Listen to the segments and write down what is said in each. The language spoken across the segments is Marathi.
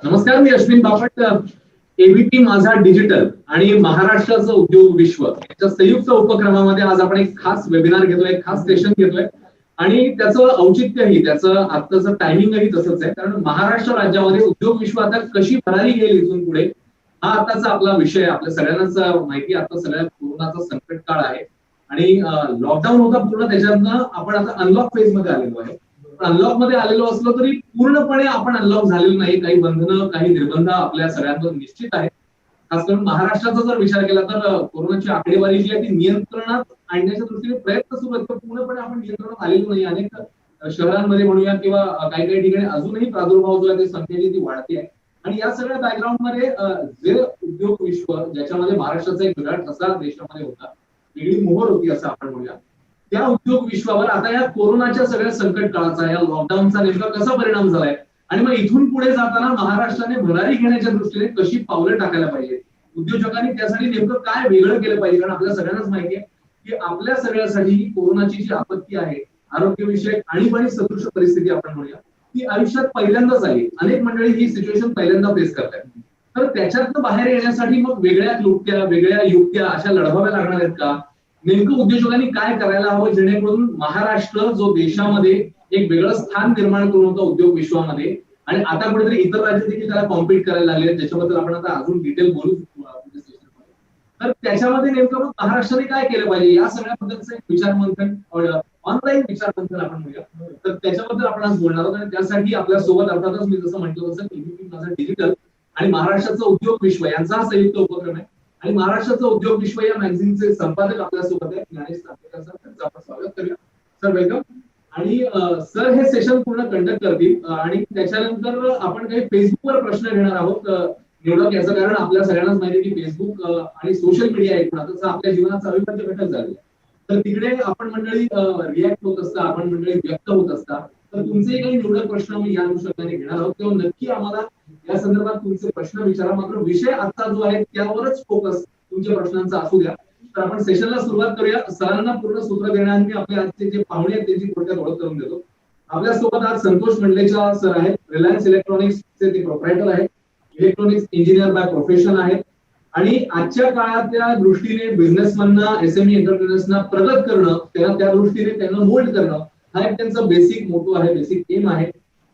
नमस्कार, मी अश्विन बापट. एबीपी माझा डिजिटल आणि महाराष्ट्राचं उद्योग विश्व याच्या संयुक्त उपक्रमामध्ये आज आपण एक खास वेबिनार घेतोय, एक खास सेशन घेतोय आणि त्याचं औचित्यही, त्याचं आत्ताचं टायमिंगही तसंच आहे. कारण महाराष्ट्र राज्यामध्ये उद्योग विश्व आता कशी भरारी घेईल इथून पुढे, हा आताचा आपला विषय. आपल्या सगळ्यांनाच माहिती, आता सगळ्या कोरोनाचा संकट काळ आहे आणि लॉकडाऊन होता पूर्ण. त्याच्यातनं आपण आता अनलॉक फेज मध्ये आलेलो आहे. अनलॉक मध्ये आलेलो असलो तरी पूर्णपणे आपण अनलॉक झालेलो नाही. काही बंधनं, काही निर्बंध आपल्या सगळ्यांवर निश्चित आहेत. खास करून महाराष्ट्राचा जर विचार केला तर कोरोनाची आकडेवारी जी आहे ती नियंत्रणात आणण्याच्या दृष्टीने प्रयत्न सुरू आहेत, पण पूर्णपणे आपण नियंत्रणात आलेलो नाही. अनेक शहरांमध्ये म्हणूया किंवा काही काही ठिकाणी अजूनही प्रादुर्भाव जो आहे संख्या जी ती वाढते आहे. आणि या सगळ्या बॅकग्राऊंड मध्ये जे उद्योग विश्व, ज्याच्यामध्ये महाराष्ट्राचा एक वेगळा ठसा देशामध्ये होता, वेगळी मोहर होती असं आपण म्हणूया, त्या उद्योग विश्वावर आता या कोरोनाच्या सगळ्या संकट काळाचा, या लॉकडाऊनचा नेमका कसा परिणाम झालाय आणि मग इथून पुढे जाताना महाराष्ट्राने भरारी घेण्याच्या दृष्टीने कशी पावलं टाकायला पाहिजे, उद्योजकांनी त्यासाठी नेमकं काय वेगळं केलं पाहिजे. कारण आपल्या सगळ्यांनाच माहिती आहे की आपल्या सगळ्यासाठी ही कोरोनाची जी आपत्ती आहे, आरोग्यविषयक आणीबाणी सदृश परिस्थिती आपण म्हणूया, ती आयुष्यात पहिल्यांदाच आली. अनेक मंडळी ही सिच्युएशन पहिल्यांदा फेस करतात. तर त्याच्यातनं बाहेर येण्यासाठी मग वेगळ्या क्लुप्त्या, वेगळ्या युक्त्या अशा लढवाव्या लागणार आहेत का? नेमकं उद्योजकांनी काय करायला हवं जेणेकरून महाराष्ट्र जो देशामध्ये एक वेगळं स्थान निर्माण करून होतं उद्योग विश्वामध्ये, आणि आता कुठेतरी इतर राज्य देखील त्याला कॉम्पिट करायला लागले, ज्याच्याबद्दल आपण आता अजून डिटेल बोलू. तर त्याच्यामध्ये नेमकं मग महाराष्ट्राने काय केलं पाहिजे, या सगळ्याबद्दलचं एक विचार मंथन, ऑनलाईन विचार मंथन आपण म्हणूया. तर त्याच्याबद्दल आपण आज बोलणार आहोत आणि त्यासाठी आपल्या सोबत अर्थातच मी जसं म्हटलं तसं एबीपी माझा डिजिटल आणि महाराष्ट्राचं उद्योग विश्व यांचा हा संयुक्त उपक्रम आहे. आणि महाराष्ट्राचं उद्योग विश्व या मॅगझिनचे संपादक आपल्यासोबत आहेत, ज्ञानेश तांबेकर सर. त्यांचं आपण स्वागत करूया. Sir welcome. आणि सर हे सेशन पूर्ण कंडक्ट करतील आणि त्याच्यानंतर आपण काही फेसबुकवर प्रश्न घेणार आहोत निवडक. याचं कारण आपल्या सगळ्यांनाच माहिती आहे की फेसबुक आणि सोशल मीडिया एकूणच आपल्या जीवनाचा अविभाज्य घटक झालेला. तर तिकडे आपण मंडळी रिॲक्ट होत असता, आपण मंडळी व्यक्त होत असता. तर तुमचे काही निवडक प्रश्न मी या अनुषंगाने घेणार आहोत, तेव्हा नक्की आम्हाला या संदर्भात तुमचे प्रश्न विचारा. मात्र विषय आजचा जो आहे त्यावरच फोकस तुमच्या प्रश्नांचा असू द्या. तर आपण सेशनला सुरुवात करूया. सरांना पूर्ण सूत्र देण्याआधी आपले आजचे जे पाहुणे आहेत त्यांची थोडक्यात ओळख करून देतो. आपल्यासोबत आज संतोष मंडलेचा सर आहेत. रिलायन्स इलेक्ट्रॉनिक्सचे ते प्रोप्रायटर आहेत, इलेक्ट्रॉनिक्स इंजिनियर बाय प्रोफेशन आहेत आणि आजच्या काळातल्या दृष्टीने बिझनेसमॅनना, एसएमई एंटरप्रेनर्सना प्रगत करणं, त्या दृष्टीने त्यांना मोल्ड करणं, हा एक त्यांचा बेसिक मोटो आहे, बेसिक एम आहे.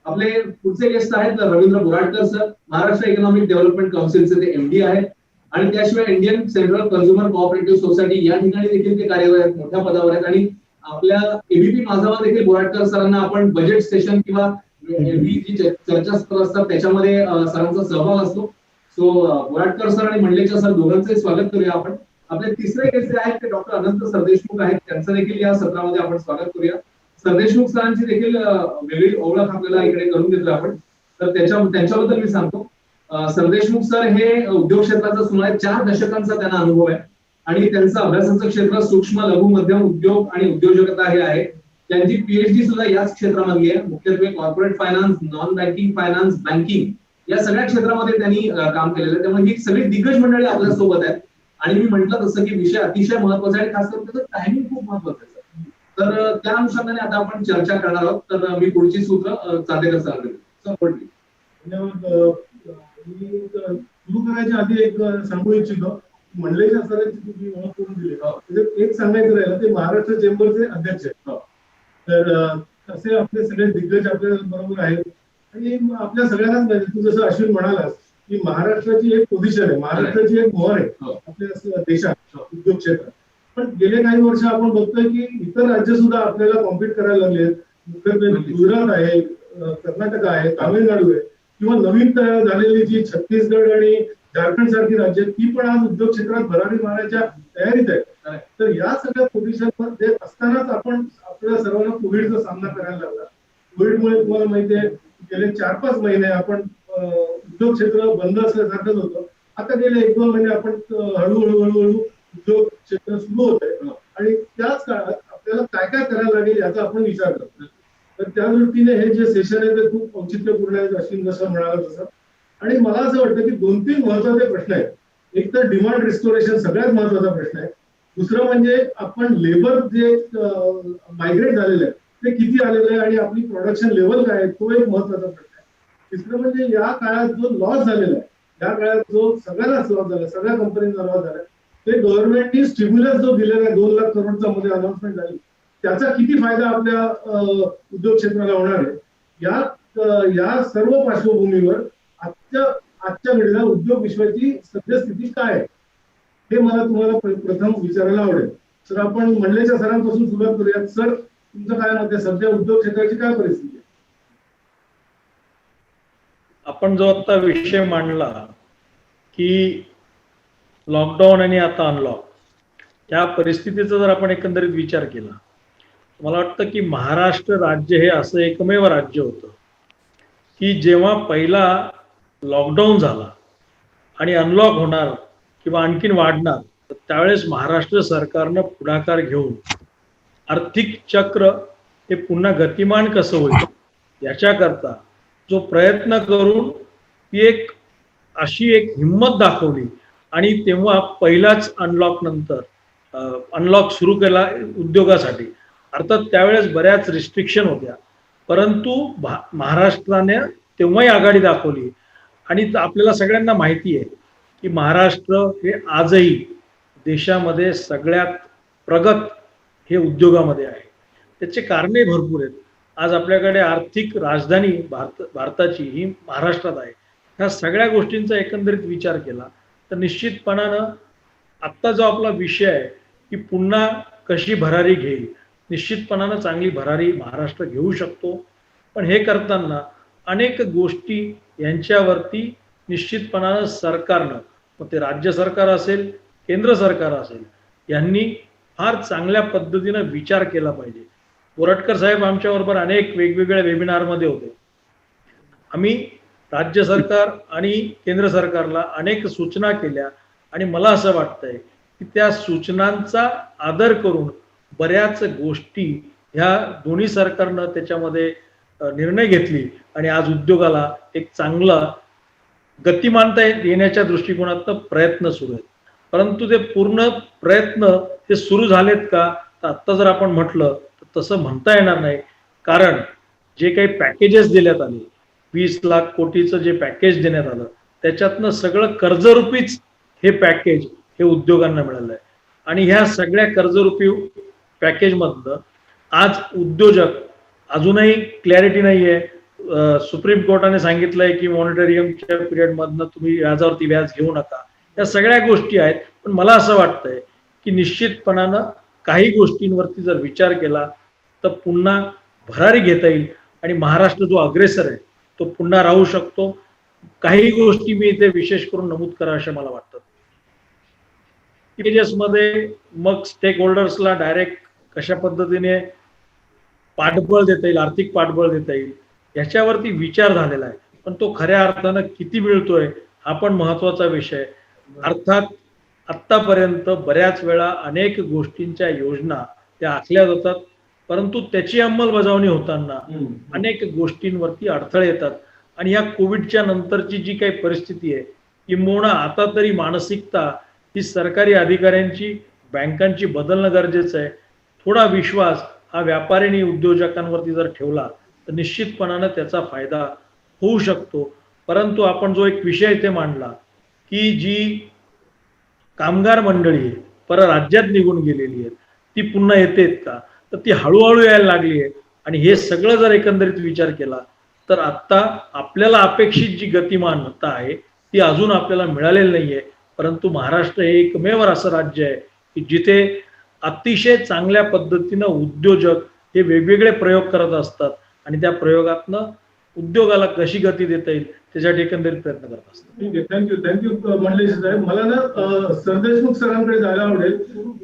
आपले पुढचे गेस्ट आहेत Ravindra Boratkar sir, Maharashtra economic development काउन्सिलचे ते एमडी आहेत आणि त्याशिवाय Indian central consumer cooperative society या ठिकाणी देखील ते कार्यरत आहेत, मोठ्या पदावर आहेत. आणि आपल्या एबीपी माझावर देखील बोराटकर सरांना आपण बजेट सेशन किंवा जी चर्चासत्र असतात त्याच्यामध्ये सरांचा सहभाग असतो. सो बोराटकर सर आणि मंडलेच्या सर दोघांचे स्वागत करूया आपण. आपले तिसरे गेस्ट जे आहेत ते डॉक्टर अनंत सरदेशमुख आहेत, त्यांचं देखील या सत्रामध्ये आपण स्वागत करूया. सरदेशमुख सरांची देखील वेगळी ओळख आपल्याला इकडे करून देतोय आपण. तर त्यांच्याबद्दल मी सांगतो. सरदेशमुख सर हे उद्योग क्षेत्राचा सुमारे 4 दशकांचा त्यांना अनुभव आहे आणि त्यांचं अभ्यासाचं क्षेत्र सूक्ष्म, लघु, मध्यम उद्योग आणि उद्योजकता हे आहे. त्यांची पीएचडी सुद्धा याच क्षेत्रामध्ये आहे. मुख्यत्वे corporate finance, non banking finance, banking या सगळ्या क्षेत्रामध्ये त्यांनी काम केलेलं आहे. त्यामुळे ही सगळी दिग्गज मंडळी आपल्या सोबत आहेत. आणि मी म्हटलं तसं की विषय अतिशय महत्वाचा आहे, खास करून त्याचं टायमिंग खूप महत्वाचं आहे. तर त्या अनुषंगाने आता आपण चर्चा करणार आहोत. तर मी पुढची सूत्र चांदेकर सर धन्यवाद. मी सुरू करायच्या आधी एक सांगू इच्छितो. मंडलेच्या सरांची तुम्ही ओळख करून दिली, त्याच्यात एक सांगायचं राहिलं, ते महाराष्ट्र चेंबरचे अध्यक्ष आहेत. तर असे आपले सगळे दिग्गज आपल्या बरोबर आहेत. आणि आपल्या सगळ्यांनाच माहिती, तू जसं अश्विन म्हणालास की महाराष्ट्राची एक पोझिशन आहे, महाराष्ट्राची एक मोहर आहे आपल्या देशात उद्योग क्षेत्रात. पण गेले काही वर्ष आपण बघतोय की इतर राज्य सुद्धा आपल्याला कॉम्पिट करायला लागले. मुख्यत्वे गुजरात आहे, कर्नाटक आहे, तामिळनाडू आहे किंवा नवीन तयार झालेली जी छत्तीसगड आणि झारखंड सारखी राज्य, ती पण आज उद्योग क्षेत्रात भरारी मारण्याच्या तयारीत आहे. तर या सगळ्या पोझिशनमध्ये असतानाच आपण आपल्याला सर्वांना कोविडचा सामना करायला लागला. कोविडमुळे तुम्हाला माहिती आहे गेले 4-5 महिने आपण उद्योग क्षेत्र बंद असल्यासारखंच होतं. आता गेले 1-2 महिने आपण हळूहळू उद्योग क्षेत्र सुरू होत आहे आणि त्याच काळात आपल्याला काय काय करायला लागेल याचा आपण विचार करतो. तर त्या दृष्टीने हे जे सेशन आहे ते खूप औचित्यपूर्ण आहे, अश्विन जसं म्हणाला तसं. आणि मला असं वाटतं की 2-3 महत्वाचे प्रश्न आहेत. एक तर डिमांड रिस्टोरेशन सगळ्यात महत्वाचा प्रश्न आहे. दुसरं म्हणजे आपण लेबर जे मायग्रेट झालेलं आहे ते किती आलेलं आहे आणि आपली प्रोडक्शन लेवल काय आहे तो एक महत्वाचा प्रश्न आहे. तिसरं म्हणजे या काळात जो लॉस झालेला आहे, या काळात जो सगळ्यांनाच लॉस झाला, सगळ्या कंपनीचा लॉस झाला, ते गव्हर्नमेंटनी स्टिम्युलस जो दिलेला आहे 2 लाख करोडचा मध्ये अनाउन्समेंट झाली, त्याचा किती फायदा आपल्या उद्योग क्षेत्राला होणार आहे, या सर्व पार्श्वभूमीवर आजच्या घडीला उद्योग विश्वाची सद्यस्थिती काय आहे हे मला तुम्हाला प्रथम विचारायला आवडेल. सर, आपण मंडलेच्या सरांपासून सुरुवात करूयात. सर, तुमचं काय मत आहे, सध्या उद्योग क्षेत्राची काय परिस्थिती आहे? आपण जो आता विषय मांडला की लॉकडाऊन आणि आता अनलॉक, या परिस्थितीचा जर आपण एकंदरीत विचार केला, मला वाटतं की महाराष्ट्र राज्य हे असं एकमेव राज्य होतं की जेव्हा पहिला लॉकडाऊन झाला आणि अनलॉक होणार किंवा आणखीन वाढणार, तर त्यावेळेस महाराष्ट्र सरकारनं पुढाकार घेऊन आर्थिक चक्र हे पुन्हा गतिमान कसं होईल याच्याकरता जो प्रयत्न करून ती अशी एक हिंमत दाखवली आणि तेव्हा पहिलाच अनलॉक नंतर अनलॉक सुरू केला उद्योगासाठी. अर्थात त्यावेळेस बऱ्याच रिस्ट्रिक्शन होत्या, परंतु महाराष्ट्राने तेव्हाही आघाडी दाखवली. आणि आपल्याला सगळ्यांना माहिती आहे की महाराष्ट्र हे आजही देशामध्ये सगळ्यात प्रगत हे उद्योगामध्ये आहे. त्याचे कारणे भरपूर आहेत. आज आपल्याकडे आर्थिक राजधानी भारताची ही महाराष्ट्रात आहे. ह्या सगळ्या गोष्टींचा एकंदरीत विचार केला तर निश्चितपणानं आत्ता जो आपला विषय आहे की पुन्हा कशी भरारी घेईल, निश्चितपणानं चांगली भरारी महाराष्ट्र घेऊ शकतो. पण हे करताना अनेक गोष्टी यांच्यावरती निश्चितपणानं सरकारनं, मग ते राज्य सरकार असेल, केंद्र सरकार असेल, यांनी फार चांगल्या पद्धतीनं विचार केला पाहिजे. बोरटकर साहेब आमच्याबरोबर अनेक वेगवेगळ्या वेबिनारमध्ये होते. आम्ही राज्य सरकार आणि केंद्र सरकारला अनेक सूचना केल्या आणि मला असं वाटतंय की त्या सूचनांचा आदर करून बऱ्याच गोष्टी ह्या दोन्ही सरकारनं त्याच्यामध्ये निर्णय घेतली आणि आज उद्योगाला एक चांगला गतिमानता येण्याच्या दृष्टिकोनातून प्रयत्न सुरू आहेत. परंतु ते पूर्ण प्रयत्न हे सुरू झालेत का, तर आत्ता जर आपण म्हटलं तर तसं म्हणता येणार नाही. कारण जे काही पॅकेजेस देण्यात आले, 20 लाख कोटीचं जे पॅकेज देण्यात आलं, त्याच्यातनं सगळं कर्जरूपीच हे पॅकेज हे उद्योगांना मिळालं आहे. आणि ह्या सगळ्या कर्जरूपी पॅकेजमधनं आज उद्योजक, अजूनही क्लॅरिटी नाही आहे, सुप्रीम कोर्टाने सांगितलंय की मॉनिटरियमच्या पिरियडमधनं तुम्ही व्याजावरती व्याज घेऊ नका. या सगळ्या गोष्टी आहेत. पण मला असं वाटतंय की निश्चितपणानं काही गोष्टींवरती जर विचार केला तर पुन्हा भरारी घेता येईल आणि महाराष्ट्र जो अग्रेसर आहे तो पुन्हा राहू शकतो. काही गोष्टी मी इथे विशेष करून नमूद करा अशा मला वाटतं. मध्ये मग स्टेक होल्डर्सला डायरेक्ट कशा पद्धतीने पाठबळ देता येईल, आर्थिक पाठबळ देता येईल, याच्यावरती विचार झालेला आहे. पण तो खऱ्या अर्थानं किती मिळतोय हा पण महत्वाचा विषय. अर्थात आत्तापर्यंत बऱ्याच वेळा अनेक गोष्टींच्या योजना त्या आखल्या जातात, परंतु त्याची अंमलबजावणी होताना अनेक गोष्टींवरती अडथळे येतात. आणि या कोविडच्या नंतरची जी काही परिस्थिती आहे, किंबहुना आता तरी मानसिकता ही सरकारी अधिकाऱ्यांची, बँकांची बदलणं गरजेचं आहे. थोडा विश्वास हा व्यापारी आणि उद्योजकांवरती जर ठेवला तर निश्चितपणानं त्याचा फायदा होऊ शकतो. परंतु आपण जो एक विषय इथे मांडला की जी कामगार मंडळी आहे परराज्यात निघून गेलेली आहेत ती पुन्हा येतेत का, तर ती हळूहळू यायला लागली आहे. आणि हे सगळं जर एकंदरीत विचार केला तर आत्ता आपल्याला अपेक्षित जी गतिमानता आहे ती अजून आपल्याला मिळालेली नाहीये. परंतु महाराष्ट्र हे एकमेव असं राज्य आहे की जिथे अतिशय चांगल्या पद्धतीनं उद्योजक हे वेगवेगळे प्रयोग करत असतात आणि त्या प्रयोगातनं उद्योगाला कशी गती देता येईल त्यासाठी एकंदरीत प्रयत्न करत असतात. ठीक आहे, थँक्यू मंडलेश साहेब. मला ना सरदेशमुख सरांकडे जायला आवडेल.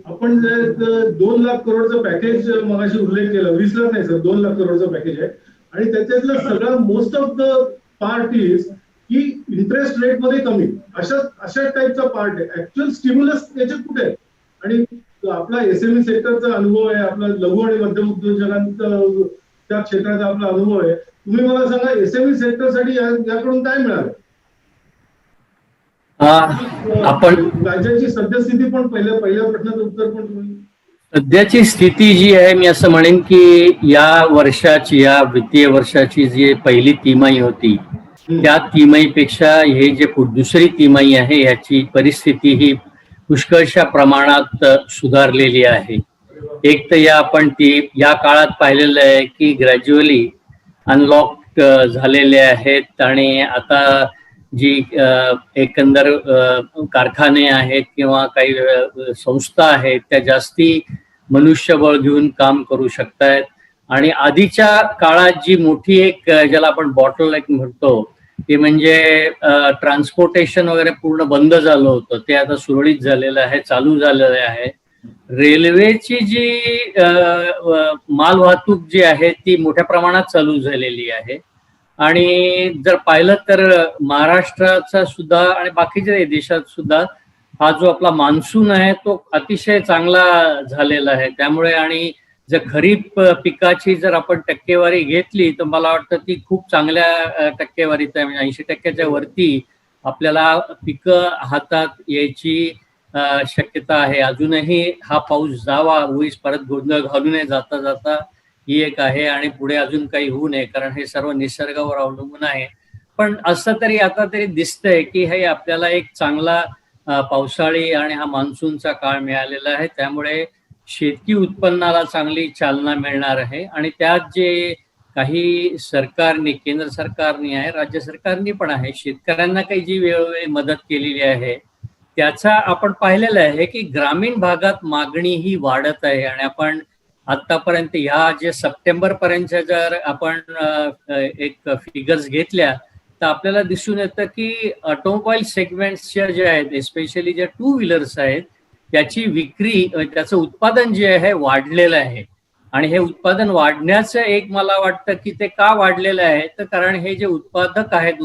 आपण जे 2 लाख करोडचं पॅकेज मगाशी उल्लेख केला, 20 लाख नाही सर, 2 लाख करोडचं पॅकेज आहे आणि त्याच्यातलं सगळं most of the part is की इंटरेस्ट रेट मध्ये कमी, अशा टाईपचा पार्ट आहे. ऍक्च्युअल स्टिम्युलस त्याच्यात कुठे आहे? आणि आपला एसएमई सेक्टरचा अनुभव आहे, आपला लघु आणि मध्यम उद्योजकांचा त्या क्षेत्राचा आपला अनुभव आहे. तुम्ही मला सांगा, एसएमई सेक्टरसाठी याकडून काय मिळालं? आपण राज्याची सद्यस्थिती पण पहिल्या प्रश्नाचं उत्तर पण तुम्ही. सध्याची स्थिती जी आहे, मी असं म्हणेन की या वर्षाची, या वित्तीय वर्षाची जी पहिली तिमाही होती त्या तिमाहीपेक्षा हे जे दुसरी तिमाही आहे याची परिस्थिती ही पुष्कळशा प्रमाणात सुधारलेली आहे. एक तर आपण या काळात पाहिलेलं आहे की ग्रॅज्युअली अनलॉक झालेले आहेत आणि आता जी एकंदर कारखाने आहेत किंवा काही संस्था आहेत त्या जास्ती मनुष्यबळ घेऊन काम करू शकतायत. आणि आधीच्या काळात जी मोठी एक ज्याला आपण बॉटलनेक म्हणतो ते म्हणजे ट्रान्सपोर्टेशन वगैरे पूर्ण बंद झालं होतं, ते आता सुरळीत झालेलं आहे, चालू झालेलं आहे. रेल्वेची जी मालवाहतूक जी आहे ती मोठ्या प्रमाणात चालू झालेली आहे. आणि जर पाहिलं तर महाराष्ट्राचा सुद्धा आणि बाकीच्या देशात सुद्धा हा जो आपला मान्सून आहे तो अतिशय चांगला झालेला आहे. त्यामुळे आणि जर खरीप पिकाची जर आपण टक्केवारी घेतली तर मला वाटतं ती खूप चांगल्या टक्केवारीत आहे. म्हणजे 80% वरती आपल्याला पिकं हातात यायची शक्यता आहे. अजूनही हा पाऊस जावा, उगीच परत गोंधळ घालू नये जाता जाता ही एक आहे आणि पुढे अजून काही होऊ नये, कारण हे सर्व निसर्गावर अवलंबून आहे. पण असं तरी आता तरी दिसतंय की हे आपल्याला एक चांगला पावसाळी आणि हा मान्सूनचा काळ मिळालेला आहे. त्यामुळे शेती उत्पन्नाला चांगली चालना मिळणार आहे. आणि त्यात जे काही सरकारने, केंद्र सरकारने आहे, राज्य सरकारने पण आहे, शेतकऱ्यांना काही जी वेळोवेळी मदत केलेली आहे त्याचा आपण पाहिलेलं आहे की ग्रामीण भागात मागणी ही वाढत आहे. आणि आपण आतापर्यंत ह्या जे सप्टेंबर पर्यंत जर आपण एक फिगर्स घेतल्या तर आपल्याला दिसून येतं की ऑटोमोबाईल सेगमेंट्सच्या जे आहेत, एस्पेशली जे 2 व्हीलर्स आहेत, त्याची विक्री, त्याचं उत्पादन जे आहे वाढलेलं आहे. आणि हे उत्पादन वाढण्याचं एक मला वाटतं की ते का वाढलेलं आहे तर कारण हे जे उत्पादक आहेत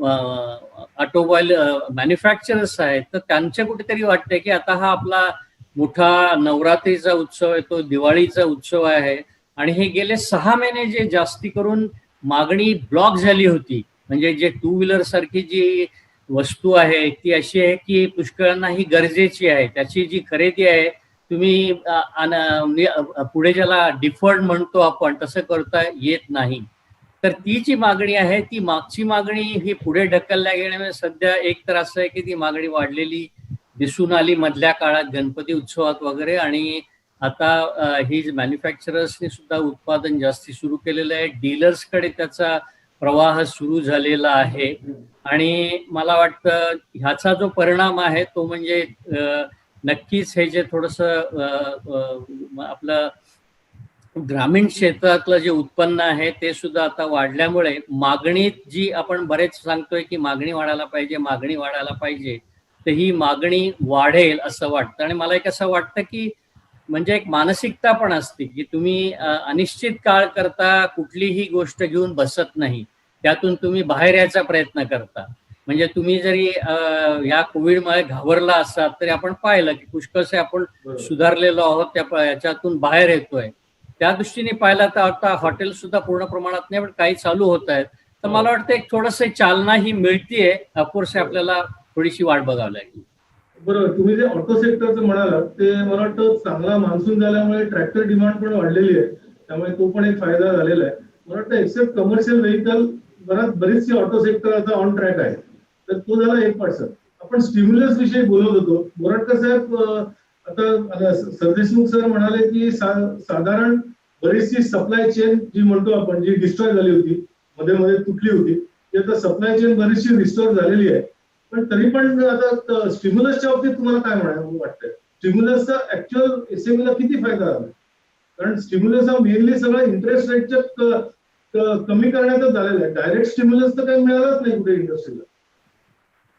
ऑटोमोबाईल मॅन्युफॅक्चरर्स आहेत तर त्यांचे कुठेतरी वाटतंय की आता हा आपला मोठा नवरात्रीचा उत्सव आहे, तो दिवाळीचा उत्सव आहे आणि हे गेले 6 महिने जे जास्ती करून मागणी ब्लॉक झाली होती. म्हणजे जे 2 व्हीलर सारखी जी वस्तू आहे ती अशी आहे की पुष्कळांना ही गरजेची आहे, त्याची जी खरेदी आहे तुम्ही पुढे ज्याला डिफर्ड म्हणतो आपण तसं करता येत नाही. तर ती जी मागणी आहे ती मागची मागणी ही पुढे ढकलल्या गेल्यामुळे सध्या एक तर असं आहे की ती मागणी वाढलेली दिसून आली मधल्या काळात गणपती उत्सवात वगैरे. आणि आता ही मॅन्युफॅक्चरर्सनी सुद्धा उत्पादन जास्ती सुरू केलेलं आहे, डीलर्सकडे त्याचा प्रवाह सुरू झालेला आहे. आणि मला वाटतं ह्याचा जो परिणाम आहे तो म्हणजे नक्कीच हे जे थोडंसं आपलं ग्रामीण क्षेत्रातलं जे उत्पन्न आहे ते सुद्धा आता वाढल्यामुळे मागणीत जी आपण बरेच सांगतोय की मागणी वाढायला पाहिजे, मागणी वाढायला पाहिजे, तर ही मागणी वाढेल असं वाटतं. आणि मला एक असं वाटतं की म्हणजे एक मानसिकता पण असते की तुम्ही अनिश्चित काळ करता कुठलीही गोष्ट घेऊन बसत नाही, त्यातून तुम्ही बाहेर यायचा प्रयत्न करता. म्हणजे तुम्ही जरी या कोविडमुळे घाबरला असाल तरी आपण पाहिलं की पुष्कळसे आपण सुधारलेलो आहोत, त्या याच्यातून बाहेर येतोय. त्या दृष्टीने पाहिला तर आता हॉटेल सुद्धा पूर्ण प्रमाणात नाही पण काही चालू होत आहेत. तर मला वाटतं एक थोडंसं चालना ही मिळतीये. ऑफकोर्स आपल्याला थोडीशी वाट बघावी लागेल. बरोबर, तुम्ही जे ऑटो सेक्टरचं म्हणालात ते मला वाटतं चांगला मान्सून झाल्यामुळे ट्रॅक्टर डिमांड पण वाढलेली आहे, त्यामुळे तो पण एक फायदा झालेला आहे. मला वाटतं एक्सेप्ट कमर्शियल व्हेकल बरीचशी ऑटो सेक्टर आता ऑन ट्रॅक आहे. तर तो झाला एक पर्सन. आपण स्टिम्युलस विषयी बोलत होतो. बोराटकर साहेब, आता सरदेशमुख सर म्हणाले की साधारण बरीचशी सप्लाय चेन जी म्हणतो आपण, जी डिस्ट्रॉय झाली होती, मध्ये मध्ये तुटली होती, ती आता सप्लाय चेन बरीचशी रिस्टोर झालेली आहे. पण तरी पण आता स्टिम्युलसच्या बाबतीत तुम्हाला काय म्हणायला वाटतंय? स्टिम्युलसचा ऍक्च्युअल एसएमईला किती फायदा झाला? कारण स्टिम्युलस हा मेनली सगळा इंटरेस्ट रेटच्या कमी करण्यातच झालेला आहे. डायरेक्ट स्टिम्युलस तर काही मिळालंच नाही कुठे इंडस्ट्रीला.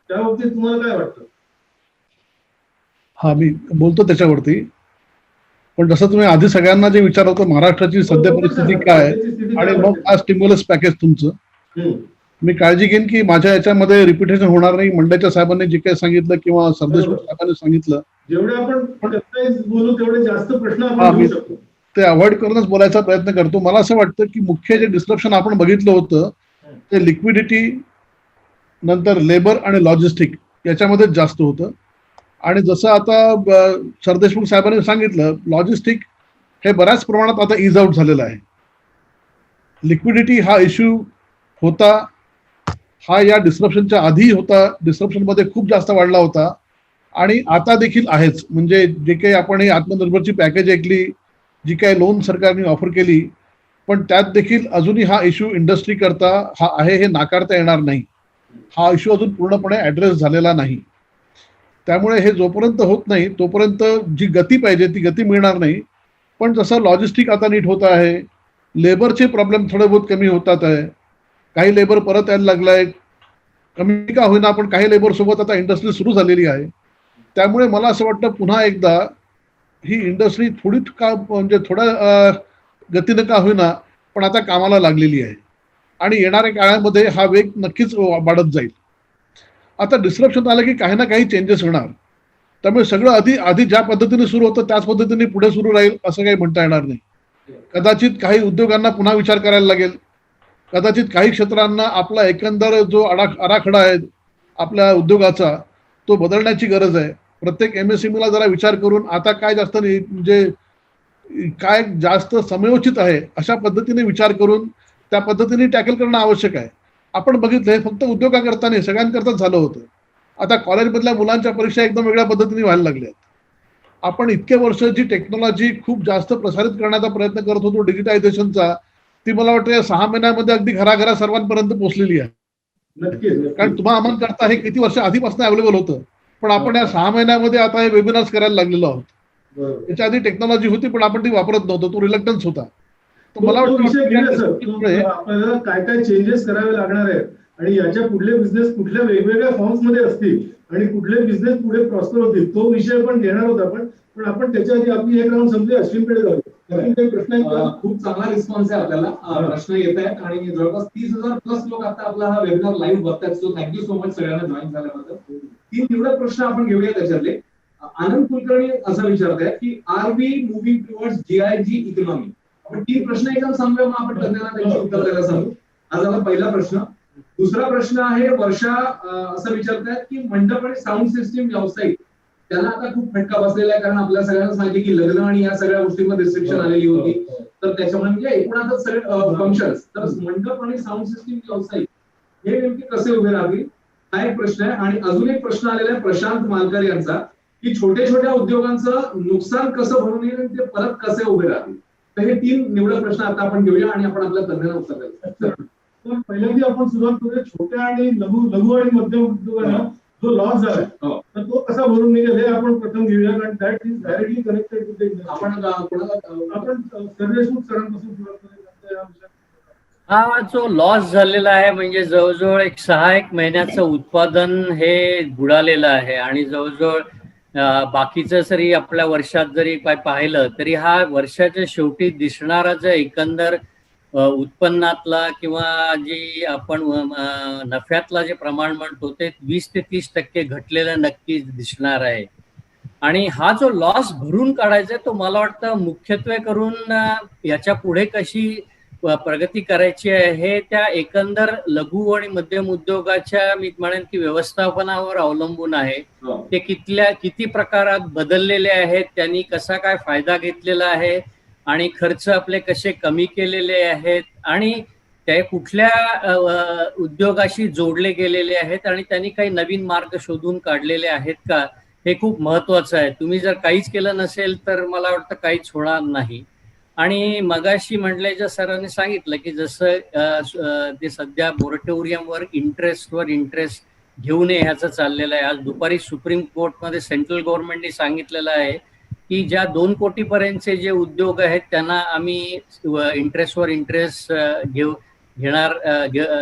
त्या बाबतीत तुम्हाला काय वाटतं? हा, मी बोलतो त्याच्यावरती. पण जसं तुम्ही आधी सगळ्यांना जे विचारलं होतं महाराष्ट्राची सध्या परिस्थिती काय आणि मग हा स्टिम्युलस पॅकेज तुमचं, मी काळजी घेईन की माझ्या याच्यामध्ये रिपिटेशन होणार नाही. मंडळाच्या साहेबांनी जे काही सांगितलं किंवा सरदेशमुख साहेबांनी सांगितलं, जेवढे आपण बोलू तेवढे जास्त प्रश्न आपण घेऊ शकतो. ते अवॉइड करूनच बोलायचा प्रयत्न करतो. मला असं वाटतं की मुख्य जे डिस्ट्रप्शन आपण बघितलं होतं ते लिक्विडिटी, नंतर लेबर आणि लॉजिस्टिक याच्यामध्येच जास्त होतं. आणि जसं आता सरदेशमुख साहेबांनी सांगितलं, लॉजिस्टिक हे बऱ्याच प्रमाणात आता इज आउट झालेलं आहे. लिक्विडिटी हा इश्यू होता हा या डिस्रप्शनच्या आधी होता, डिस्रप्शन मध्ये खूप जास्त वाढला होता आणि आता देखील आहेच. म्हणजे जे काही आपण ही आत्मनिर्भरची पॅकेज ऐकली, जी काही लोन सरकारने ऑफर केली, पण त्यात देखील अजूनही हा इश्यू इंडस्ट्री करता हा आहे हे नाकारता येणार नाही. हा इश्यू अजून पूर्णपणे ऍड्रेस झालेला नाही. त्यामुळे हे जोपर्यंत होत नाही तोपर्यंत जी गती पाहिजे ती गती मिळणार नाही. पण जसं लॉजिस्टिक आता नीट होत आहे, लेबरचे प्रॉब्लेम थोडे बहुत कमी होतात आहे, काही लेबर परत यायला लागलाय, कमी का होईना पण काही लेबर सोबत आता इंडस्ट्री सुरू झालेली आहे. त्यामुळे मला असं वाटतं पुन्हा एकदा ही इंडस्ट्री थोडी का म्हणजे थोड्या गतीनं का होईना पण आता कामाला लागलेली आहे आणि येणाऱ्या काळामध्ये हा वेग नक्कीच वाढत जाईल. आता डिस्रप्शन आलं की काही ना काही चेंजेस होणार. त्यामुळे सगळं आधी आधी ज्या पद्धतीने सुरू होतं त्याच पद्धतीने पुढे सुरू राहील असं काही म्हणता येणार नाही. कदाचित काही उद्योगांना पुन्हा विचार करायला लागेल, कदाचित काही क्षेत्रांना आपला एकंदर जो आराखडा आहे आपल्या उद्योगाचा तो बदलण्याची गरज आहे. प्रत्येक एमएसएमईला जरा विचार करून आता काय जास्त म्हणजे काय जास्त समयोचित आहे अशा पद्धतीने विचार करून त्या पद्धतीने टॅकल करणं आवश्यक आहे. आपण बघितलं हे फक्त उद्योगाकरता नाही सगळ्यांकरताच झालं होतं. आता कॉलेजमधल्या मुलांच्या परीक्षा एकदम वेगळ्या पद्धतीने व्हायला लागल्या. आपण इतके वर्ष जी टेक्नॉलॉजी खूप जास्त प्रसारित करण्याचा प्रयत्न करत होतो डिजिटायझेशनचा, ती मला वाटतं 6 महिन्यामध्ये अगदी घराघरा सर्वांपर्यंत पोहोचलेली आहे. नक्कीच. कारण तुम्हा आम्हाला करता हे किती वर्ष आधीपासून अवेलेबल होतं, पण आपण या 6 महिन्यामध्ये आता हे वेबिनार्स करायला लागलेलो आहोत. बरोबर. याच्या आधी टेक्नॉलॉजी होती पण आपण ती वापरत नव्हतो, तो रिलक्टन्स होता. तर मला तो विषय गेला सर. वाटतं आपल्याला काय काय चेंजेस करावे लागणार आहेत आणि याच्या पुढले बिझनेस कुठल्या वेगवेगळ्या फॉर्म्स मध्ये असतील आणि कुठले बिझनेस पुढे प्रॉस्पर होतील तो विषय पण घेणार होता पण आपण त्याच्या आधी आपली एक राऊंड संपली. अश्विनकडे जाऊ. अश्विन काही प्रश्न आहेत का? खूप चांगला रिस्पॉन्स आहे आपल्याला. प्रश्न येत आहेत आणि जवळपास 30,000 प्लस लोक आता आपला हा वेबिनार लाईव्ह बघतात. सो थँक्यू सो मच सगळ्यांना जॉईन झाल्याबद्दल. 3 निवडक प्रश्न आपण घेऊया त्याच्यातले. आनंद कुलकर्णी असं विचारतायत की are we moving towards GIG economy. आपण 3 प्रश्न एकदम सांगूया मग आपण त्यांना त्यांची उत्तर द्यायला सांगू. हा झाला पहिला प्रश्न. दुसरा प्रश्न आहे वर्षा असं विचारतायत की मंडप आणि साऊंड सिस्टीम व्यावसायिक त्यांना आता खूप फटका बसलेला आहे कारण आपल्या सगळ्यांना सांगितले की लग्न आणि या सगळ्या गोष्टींवर रिस्ट्रिक्शन आलेली होती. तर त्याच्यामुळे म्हणजे एकूणातच सगळे फंक्शन्स तर मंडप आणि साऊंड सिस्टीम व्यावसायिक हे नेमके कसे उभे राहतील हा एक प्रश्न आहे. आणि अजून एक प्रश्न आलेला आहे प्रशांत मालकर यांचा की छोट्या छोट्या उद्योगांचं नुकसान कसं भरून येईल आणि ते परत कसे उभे राहतील. तर हे 3 निवडक प्रश्न आता आपण घेऊया आणि आपण आपल्या तज्ञांना उत्तर द्यायचं. तर पहिल्यांदा आपण सुरुवात करूया छोट्या आणि लघु आणि मध्यम उद्योगांना जो लॉस झालाय तर तो कसा भरून निघेल हे आपण प्रथम घेऊया कारण that is directly connected to the आपण सर्वेशमुख सरांपासून सुरुवात करूया. हा जो लॉस झालेला आहे म्हणजे जवळजवळ 6-1 महिन्याचं उत्पादन हे बुडालेलं आहे आणि जवळजवळ बाकीचं जरी आपल्या वर्षात जरी काय पाहिलं तरी हा वर्षाच्या शेवटी दिसणारा जो एकंदर उत्पन्नातला किंवा जी आपण नफ्यातला जे प्रमाण म्हणतो ते 20 ते 30% घटलेलं नक्कीच दिसणार आहे. आणि हा जो लॉस भरून काढायचा तो मला वाटतं मुख्यत्वे करून याच्या पुढे कशी प्रगती करायची आहे हे त्या एकंदर लघु आणि मध्यम उद्योगाच्या मी म्हणेन की व्यवस्थापनावर अवलंबून आहे. ते किती प्रकारात बदललेले आहेत, त्यांनी कसा काय फायदा घेतलेला आहे आणि खर्च आपले कसे कमी केलेले आहेत आणि ते कुठल्या उद्योगाशी जोडले गेलेले आहेत आणि त्यांनी काही नवीन मार्ग शोधून काढलेले आहेत का हे खूप महत्वाचं आहे. तुम्ही जर काहीच केलं नसेल तर मला वाटतं काहीच होणार नाही. आणि मगाशी म्हटल्याच्या सरांनी सांगितलं की जसं ते सध्या मोरटोरियमवर इंटरेस्ट घेऊ नये ह्याचं चाललेलं आहे. आज दुपारी सुप्रीम कोर्टमध्ये सेंट्रल गव्हर्नमेंटने सांगितलेलं आहे की ज्या 2 कोटीपर्यंतचे जे उद्योग आहेत त्यांना आम्ही इंटरेस्ट घेणार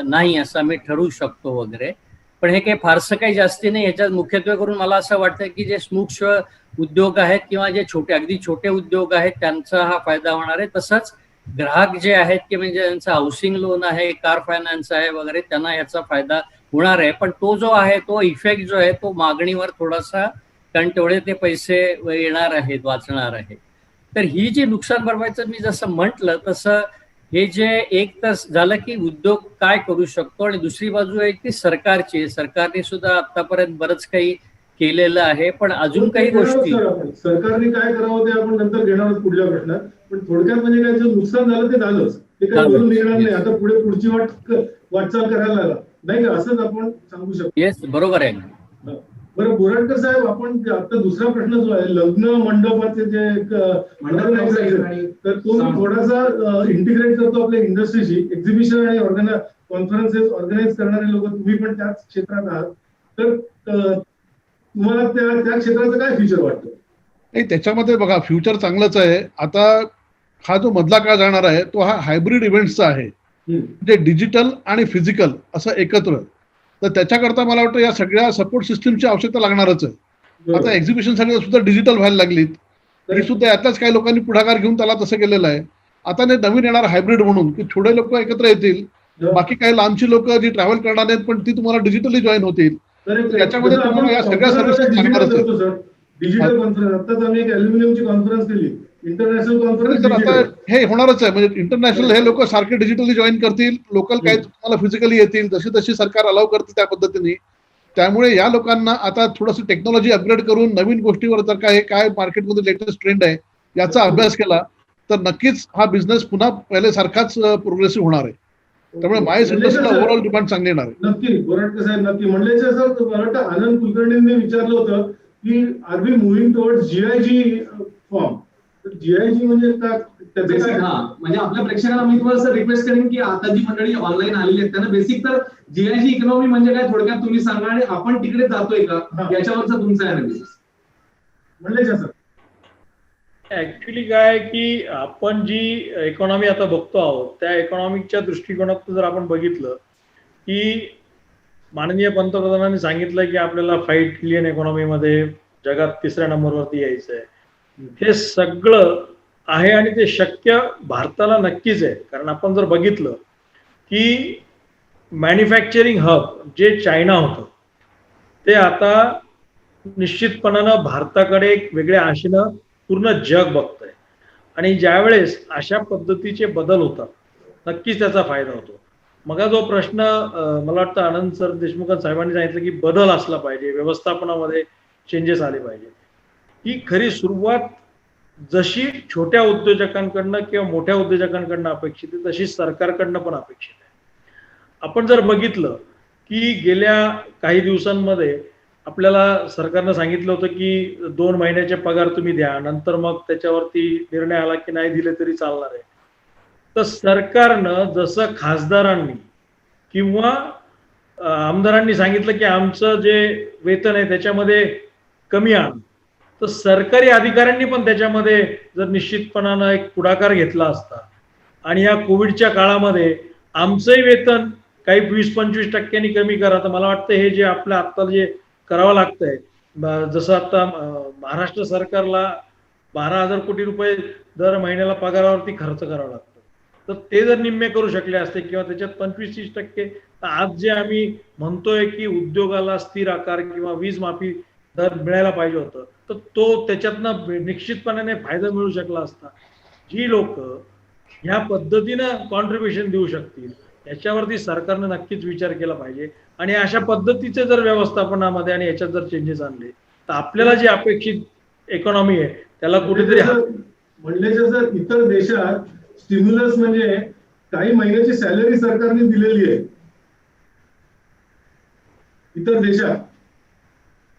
नाही असं आम्ही ठरवू शकतो वगैरे. पण हे काही फारसं काही जास्ती नाही. ह्याच्यात मुख्यत्वे करून मला असं वाटतं की जे सूक्ष्म उद्योग आहेत किंवा जे अगदी छोटे उद्योग आहेत त्यांचा हा फायदा होणार आहे. तसंच ग्राहक जे आहेत की म्हणजे ज्यांचं हाऊसिंग लोन आहे, कार फायनान्स आहे वगैरे त्यांना याचा फायदा होणार आहे. पण तो जो आहे तो इफेक्ट जो आहे तो मागणीवर थोडासा कारण तेवढे ते पैसे येणार आहेत वाचणार आहे. तर ही जी नुकसान भरपाईचं मी जसं म्हटलं तसं हे जे एक तर झालं की उद्योग काय करू शकतो आणि दुसरी बाजू आहे ती सरकारने सुद्धा आतापर्यंत बरंच काही केलेलं आहे पण अजून काही गोष्टी सरकारने काय करावं ते आपण नंतर घेणार आहोत पुढल्या प्रश्नात. पण थोडक्यात म्हणजे काय जे नुकसान झालं ते झालंच ते काही वरून निघणार नाही. आता पुढची वाटचाल करायला लागला नाही का, असंच आपण सांगू शकतो. येस, बरोबर आहे. बरं बोराटकर साहेब, आपण आता दुसरा प्रश्न जो आहे लग्न मंडपाचे जे ऑर्गनायझेशन, तर तो थोडासा इंटिग्रेट करतो आपल्या इंडस्ट्रीशी. एक्झिबिशन आणि कॉन्फरन्सेस ऑर्गनाईज करणारे लोक, तुम्ही पण त्याच क्षेत्रात आहात, तर तुम्हाला त्या क्षेत्राचं काय फ्युचर वाटतं? नाही, त्याच्यामध्ये बघा फ्युचर चांगलंच आहे. आता हा जो मधला काळ जाणार आहे तो हा हायब्रिड इव्हेंट्सचा आहे, म्हणजे डिजिटल आणि फिजिकल असं एकत्र. तर त्याच्याकरता मला वाटतं या सगळ्या सपोर्ट सिस्टीमची आवश्यकता लागणारच आहे. आता एक्झिबिशन सगळं सुद्धा डिजिटल व्हायला लागलीत, ही सुद्धा यातल्याच काही लोकांनी पुढाकार घेऊन त्याला तसं केलेलं आहे. आता नवीन येणार हायब्रिड म्हणून की थोडे लोक एकत्र येतील, बाकी काही लांबची लोक जी ट्रॅव्हल करणार आहेत पण ती तुम्हाला डिजिटली जॉईन होतील. त्याच्यामध्ये तुम्हाला या सगळ्या सर्व्हिसेस लागणारच आहेत. डिजिटल कॉन्फरन्स, आताच आम्ही एक अॅल्युमिनियमची कॉन्फरन्स केली, इंटरनॅशनल कॉन्फरन्स. तर आता हे होणारच आहे, म्हणजे इंटरनॅशनल हे लोक सारखे डिजिटली जॉईन करतील, लोकल काही तुम्हाला फिजिकली येतील, जशी तशी सरकार अलाव करते त्या पद्धतीने. त्यामुळे या लोकांना आता थोडंसं टेक्नॉलॉजी अपग्रेड करून नवीन गोष्टीवर जर का हे काय मार्केटमध्ये लेटेस्ट ट्रेंड आहे याचा अभ्यास केला तर नक्कीच हा बिझनेस पुन्हा पहिले सारखाच प्रोग्रेसिव्ह होणार आहे. त्यामुळे मायस इंडस्ट्रीला ओव्हरऑल डिमांड चांगली येणार आहे. नक्की बोराटकर साहेब, नक्की. म्हणले सर, मला वाटतं आनंद कुलकर्णींनी विचारलं होतं की are we moving towards GIG form. GIG म्हणजे बेसिक, म्हणजे आपल्या प्रेक्षकांना मी तुम्हाला रिक्वेस्ट करेन की आता जी मंडळी ऑनलाईन आलेली आहेत त्यांना बेसिक तर जीआयजी इकॉनॉमी म्हणजे काय थोडक्यात तुम्ही सांगा, आणि आपण तिकडे जातोय का याच्यावरचा तुमचा अनालिसिस. म्हणले सर. ऍक्च्युली काय आहे की आपण जी इकॉनॉमी आता बघतो आहोत त्या इकॉनॉमिकच्या दृष्टिकोनातून जर आपण बघितलं की माननीय पंतप्रधानांनी सांगितलं की आपल्याला 5 ट्रिलियन इकॉनॉमीमध्ये जगात 3ऱ्या नंबरवरती यायचं आहे. हे सगळं आहे आणि ते शक्य भारताला नक्कीच आहे. कारण आपण जर बघितलं की मॅन्युफॅक्चरिंग हब जे चायना होतं ते आता निश्चितपणानं भारताकडे एक वेगळ्या आशेनं पूर्ण जग बघतंय. आणि ज्यावेळेस अशा पद्धतीचे बदल होतात नक्कीच त्याचा फायदा होतो. मग जो प्रश्न मला वाटतं आनंद सर देशमुख साहेबांनी सांगितलं की बदल असला पाहिजे, व्यवस्थापनामध्ये चेंजेस आले पाहिजे. ही खरी सुरुवात जशी छोट्या उद्योजकांकडनं किंवा मोठ्या उद्योजकांकडनं अपेक्षित आहे तशी सरकारकडनं पण अपेक्षित आहे. आपण जर बघितलं की गेल्या काही दिवसांमध्ये आपल्याला सरकारनं सांगितलं होतं की 2 महिन्याचे पगार तुम्ही द्या, नंतर मग त्याच्यावरती निर्णय आला की नाही दिले तरी चालणार आहे. तर सरकारनं जसं खासदारांनी किंवा आमदारांनी सांगितलं की आमचं जे वेतन आहे त्याच्यामध्ये कमी आण, तर सरकारी अधिकाऱ्यांनी पण त्याच्यामध्ये जर निश्चितपणानं एक पुढाकार घेतला असता आणि या कोविडच्या काळामध्ये आमचंही वेतन काही 20-25% कमी करा, तर मला वाटतं हे जे आपलं आत्ता जे करावं लागतंय, जसं आता महाराष्ट्र सरकारला 12,000 कोटी रुपये दर महिन्याला पगारावरती खर्च करावा लागतो, तर ते जर निम्मे करू शकले असते किंवा त्याच्यात 25-30%, आज जे आम्ही म्हणतोय की उद्योगाला स्थिर आकार किंवा वीज माफी दर मिळायला पाहिजे होतं, तर तो त्याच्यातनं निश्चितपणाने फायदा मिळू शकला असता. जी लोक ह्या पद्धतीनं कॉन्ट्रीब्युशन देऊ शकतील याच्यावरती सरकारनं नक्कीच विचार केला पाहिजे. आणि अशा पद्धतीचे जर व्यवस्थापनामध्ये आणि याच्यात जर चेंजेस आणले तर आपल्याला जी अपेक्षित इकॉनॉमी आहे त्याला कुठेतरी म्हणले जर इतर देशात स्टिम्युलस म्हणजे काही महिन्याची सॅलरी सरकारने दिलेली आहे इतर देशात,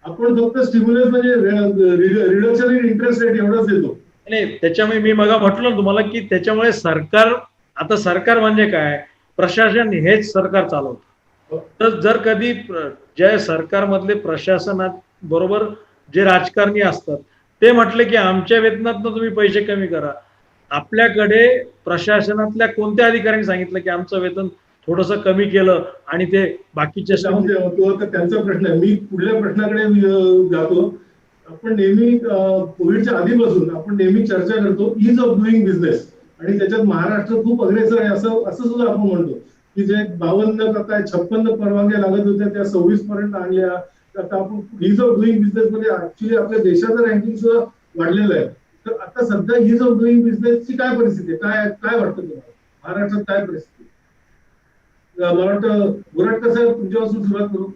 आपण फक्त स्टिम्युलस म्हणजे रिडक्शन इन इंटरेस्ट रेट एवढंच देतो. नाही, त्याच्यामुळे मी मग म्हटलं ना तुम्हाला की त्याच्यामुळे सरकार, आता सरकार म्हणजे काय, प्रशासन हेच सरकार चालवतं. तर जर कधी ज्या सरकारमधले प्रशासनात बरोबर जे राजकारणी असतात ते म्हटले की आमच्या वेतनातनं तुम्ही पैसे कमी करा, आपल्याकडे प्रशासनातल्या कोणत्या अधिकाऱ्यांनी सांगितलं की आमचं वेतन थोडंसं कमी केलं आणि ते बाकीच्या त्यांचा प्रश्न आहे. मी पुढल्या प्रश्नाकडे जातो. आपण नेहमी कोविडच्या आधीपासून आपण नेहमी चर्चा करतो ईज ऑफ डुईंग बिझनेस, आणि त्याच्यात महाराष्ट्र खूप अग्रेसर आहे असं सुद्धा आपण म्हणतो की जे 52 का काय 56 परवानग्या लागत होत्या त्या 26 पर्यंत आणल्या. आता आपण ईज ऑफ डुईंग बिझनेस मध्ये ऍक्च्युली आपल्या देशाचं रँकिंग सुद्धा वाढलेलं आहे. तर आता सध्या ईज ऑफ डुईंग बिझनेसची काय परिस्थिती आहे, काय वाटतं तुम्हाला महाराष्ट्रात काय परिस्थिती? मला वाटतं बोराटकर साहेब तुमच्यापासून सुरुवात करू.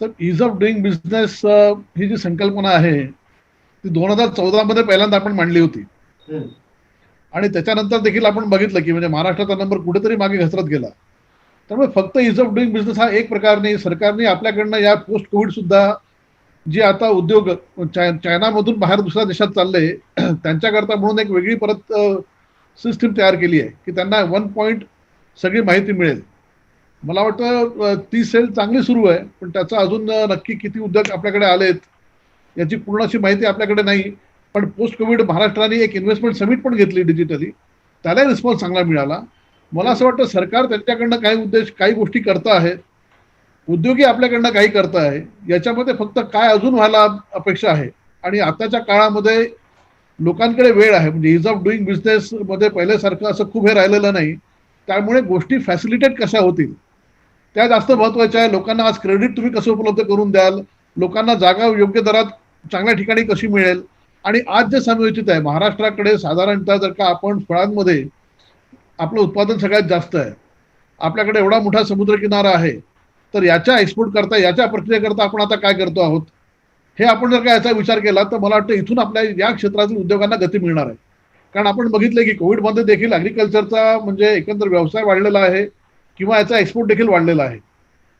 तर ईज ऑफ डुईंग बिझनेस ही जी संकल्पना आहे ती 2014 मध्ये पहिल्यांदा आपण मांडली होती. आणि त्याच्यानंतर देखील आपण बघितलं की म्हणजे महाराष्ट्राचा नंबर कुठेतरी मागे घसरत गेला. त्यामुळे फक्त इज ऑफ डुईंग बिझनेस हा एक प्रकार नाही. सरकारने आपल्याकडनं या पोस्ट कोविड सुद्धा जे आता उद्योग चायनामधून बाहेर दुसऱ्या देशात चालले त्यांच्याकरता म्हणून एक वेगळी परत सिस्टीम तयार केली आहे की त्यांना 1 पॉईंट सगळी माहिती मिळेल. मला वाटतं ती सेल चांगली सुरू आहे, पण त्याचा अजून नक्की किती उद्योग आपल्याकडे आलेत याची पूर्ण अशी माहिती आपल्याकडे नाही. पण पोस्ट कोविड महाराष्ट्राने एक इन्व्हेस्टमेंट समिट पण घेतली डिजिटली, त्यालाही रिस्पॉन्स चांगला मिळाला. मला असं वाटतं सरकार त्यांच्याकडनं काही गोष्टी करत आहे, उद्योगी आपल्याकडनं काही करत आहे. याच्यामध्ये फक्त काय अजून व्हायला अपेक्षा आहे. आणि आताच्या काळामध्ये लोकांकडे वेळ आहे, म्हणजे इज ऑफ डुईंग बिझनेस मध्ये पहिल्यासारखं असं खूप हे राहिलेलं नाही. त्यामुळे गोष्टी फॅसिलिटेट कशा होतील त्या जास्त महत्वाच्या आहे. लोकांना आज क्रेडिट तुम्ही कसं उपलब्ध करून द्याल, लोकांना जागा योग्य दरात चांगल्या ठिकाणी कशी मिळेल. आणि आज जे समयोचित आहे, महाराष्ट्राकडे साधारणतः जर का आपण फळांमध्ये आपलं उत्पादन सगळ्यात जास्त आहे, आपल्याकडे एवढा मोठा समुद्रकिनारा आहे, तर याच्या एक्सपोर्ट करता, याच्या प्रक्रियेकरता आपण आता काय करतो आहोत हे आपण जर का याचा विचार केला तर मला वाटतं इथून आपल्या या क्षेत्रातील उद्योगांना गती मिळणार आहे. कारण आपण बघितलं की कोविडमध्ये देखील ॲग्रिकल्चरचा म्हणजे एकंदर व्यवसाय वाढलेला आहे किंवा याचा एक्सपोर्ट देखील वाढलेला आहे.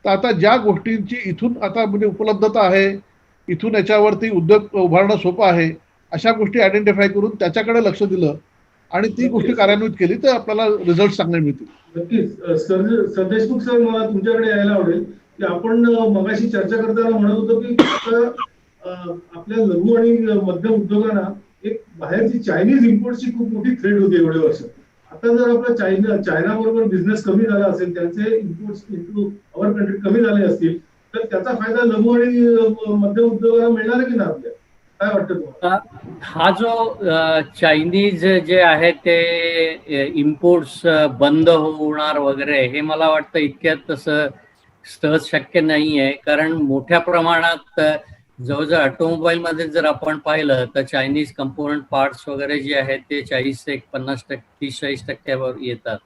तर आता ज्या गोष्टींची इथून आता म्हणजे उपलब्धता आहे, इथून याच्यावरती उद्योग उभारणं सोपं आहे, अशा गोष्टी आयडेंटिफाय करून त्याच्याकडे लक्ष दिलं आणि ती गोष्टी कार्यान्वित केली तर आपल्याला रिझल्ट चांगले मिळतील. नक्कीच. सर देशमुख सर, मला तुमच्याकडे यायला आवडेल की आपण मगाशी चर्चा करताना म्हणत होतो की आपल्या लघु आणि मध्यम उद्योगांना एक बाहेरची चायनीज इम्पोर्टची खूप मोठी थ्रेट होती एवढे वर्ष. आता जर आपला चायना बरोबर बिझनेस कमी झाला असेल, त्यांचे इम्पोर्ट्स इंटू अवर कंट्री कमी झाले असतील, तर त्याचा फायदा लघु आणि मध्यम उद्योगाला मिळणार आहे की नाही आपल्या? काय वाटतं तुम्हाला? हा जो चायनीज जे आहे ते इम्पोर्ट्स बंद होणार वगैरे हे मला वाटतं इतक्यात तसं सहज शक्य नाही आहे. कारण मोठ्या प्रमाणात जवळजवळ ऑटोमोबाईल मध्ये जर आपण पाहिलं तर चायनीज कंपोनंट पार्ट्स वगैरे जे आहेत ते 40 ते 50%, 30-40% येतात.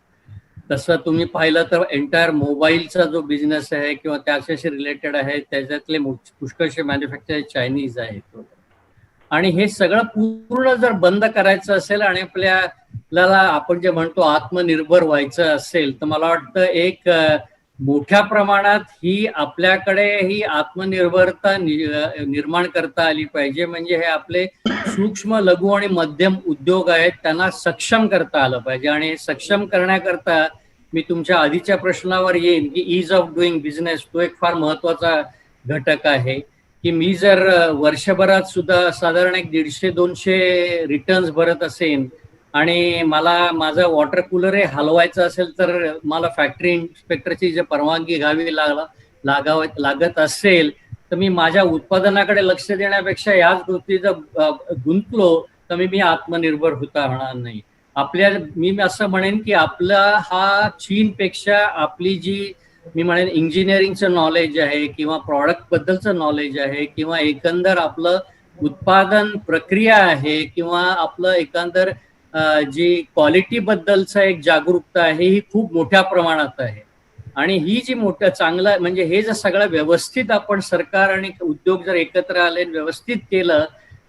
तसं तुम्ही पाहिलं तर एंटायर मोबाईलचा जो बिझनेस आहे किंवा त्याच्याशी रिलेटेड आहे त्याच्यातले पुष्कळशे मॅन्युफॅक्चर चायनीज आहेत. आणि हे सगळं पूर्ण जर बंद करायचं असेल आणि आपल्याला आपण जे म्हणतो आत्मनिर्भर व्हायचं असेल तर मला वाटतं एक मोठ्या प्रमाणात ही आपल्याकडे ही आत्मनिर्भरता निर्माण करता आली पाहिजे. म्हणजे हे आपले सूक्ष्म लघु आणि मध्यम उद्योग आहेत त्यांना सक्षम करता आलं पाहिजे. आणि सक्षम करण्याकरता मी तुमच्या आधीच्या प्रश्नावर येईन की इज ऑफ डुईंग बिझनेस तो एक फार महत्वाचा घटक आहे. की मी जर वर्षभरात सुद्धा साधारण एक 150-200 रिटर्न्स भरत असेल आणि मला माझं वॉटर कूलर हलवायचं असेल तर मला फॅक्टरी इन्स्पेक्टरची जे परवानगी घ्यावी लागत असेल तर मी माझ्या उत्पादनाकडे लक्ष देण्यापेक्षा याच गोष्टी जर गुंतलो तर मी आत्मनिर्भर होणार नाही. मी असं म्हणेन की आपला हा चीनपेक्षा आपली जी मी म्हणेन इंजिनिअरिंगचं नॉलेज आहे किंवा प्रॉडक्ट बद्दलचं नॉलेज आहे किंवा एकंदर आपलं उत्पादन प्रक्रिया आहे किंवा आपलं एकंदर जी क्वालिटी बद्दलचं एक जागरूकता आहे ही खूप मोठ्या प्रमाणात आहे. आणि ही जी मोठं चांगलं म्हणजे हे जर सगळं व्यवस्थित आपण सरकार आणि उद्योग जर एकत्र आले व्यवस्थित केलं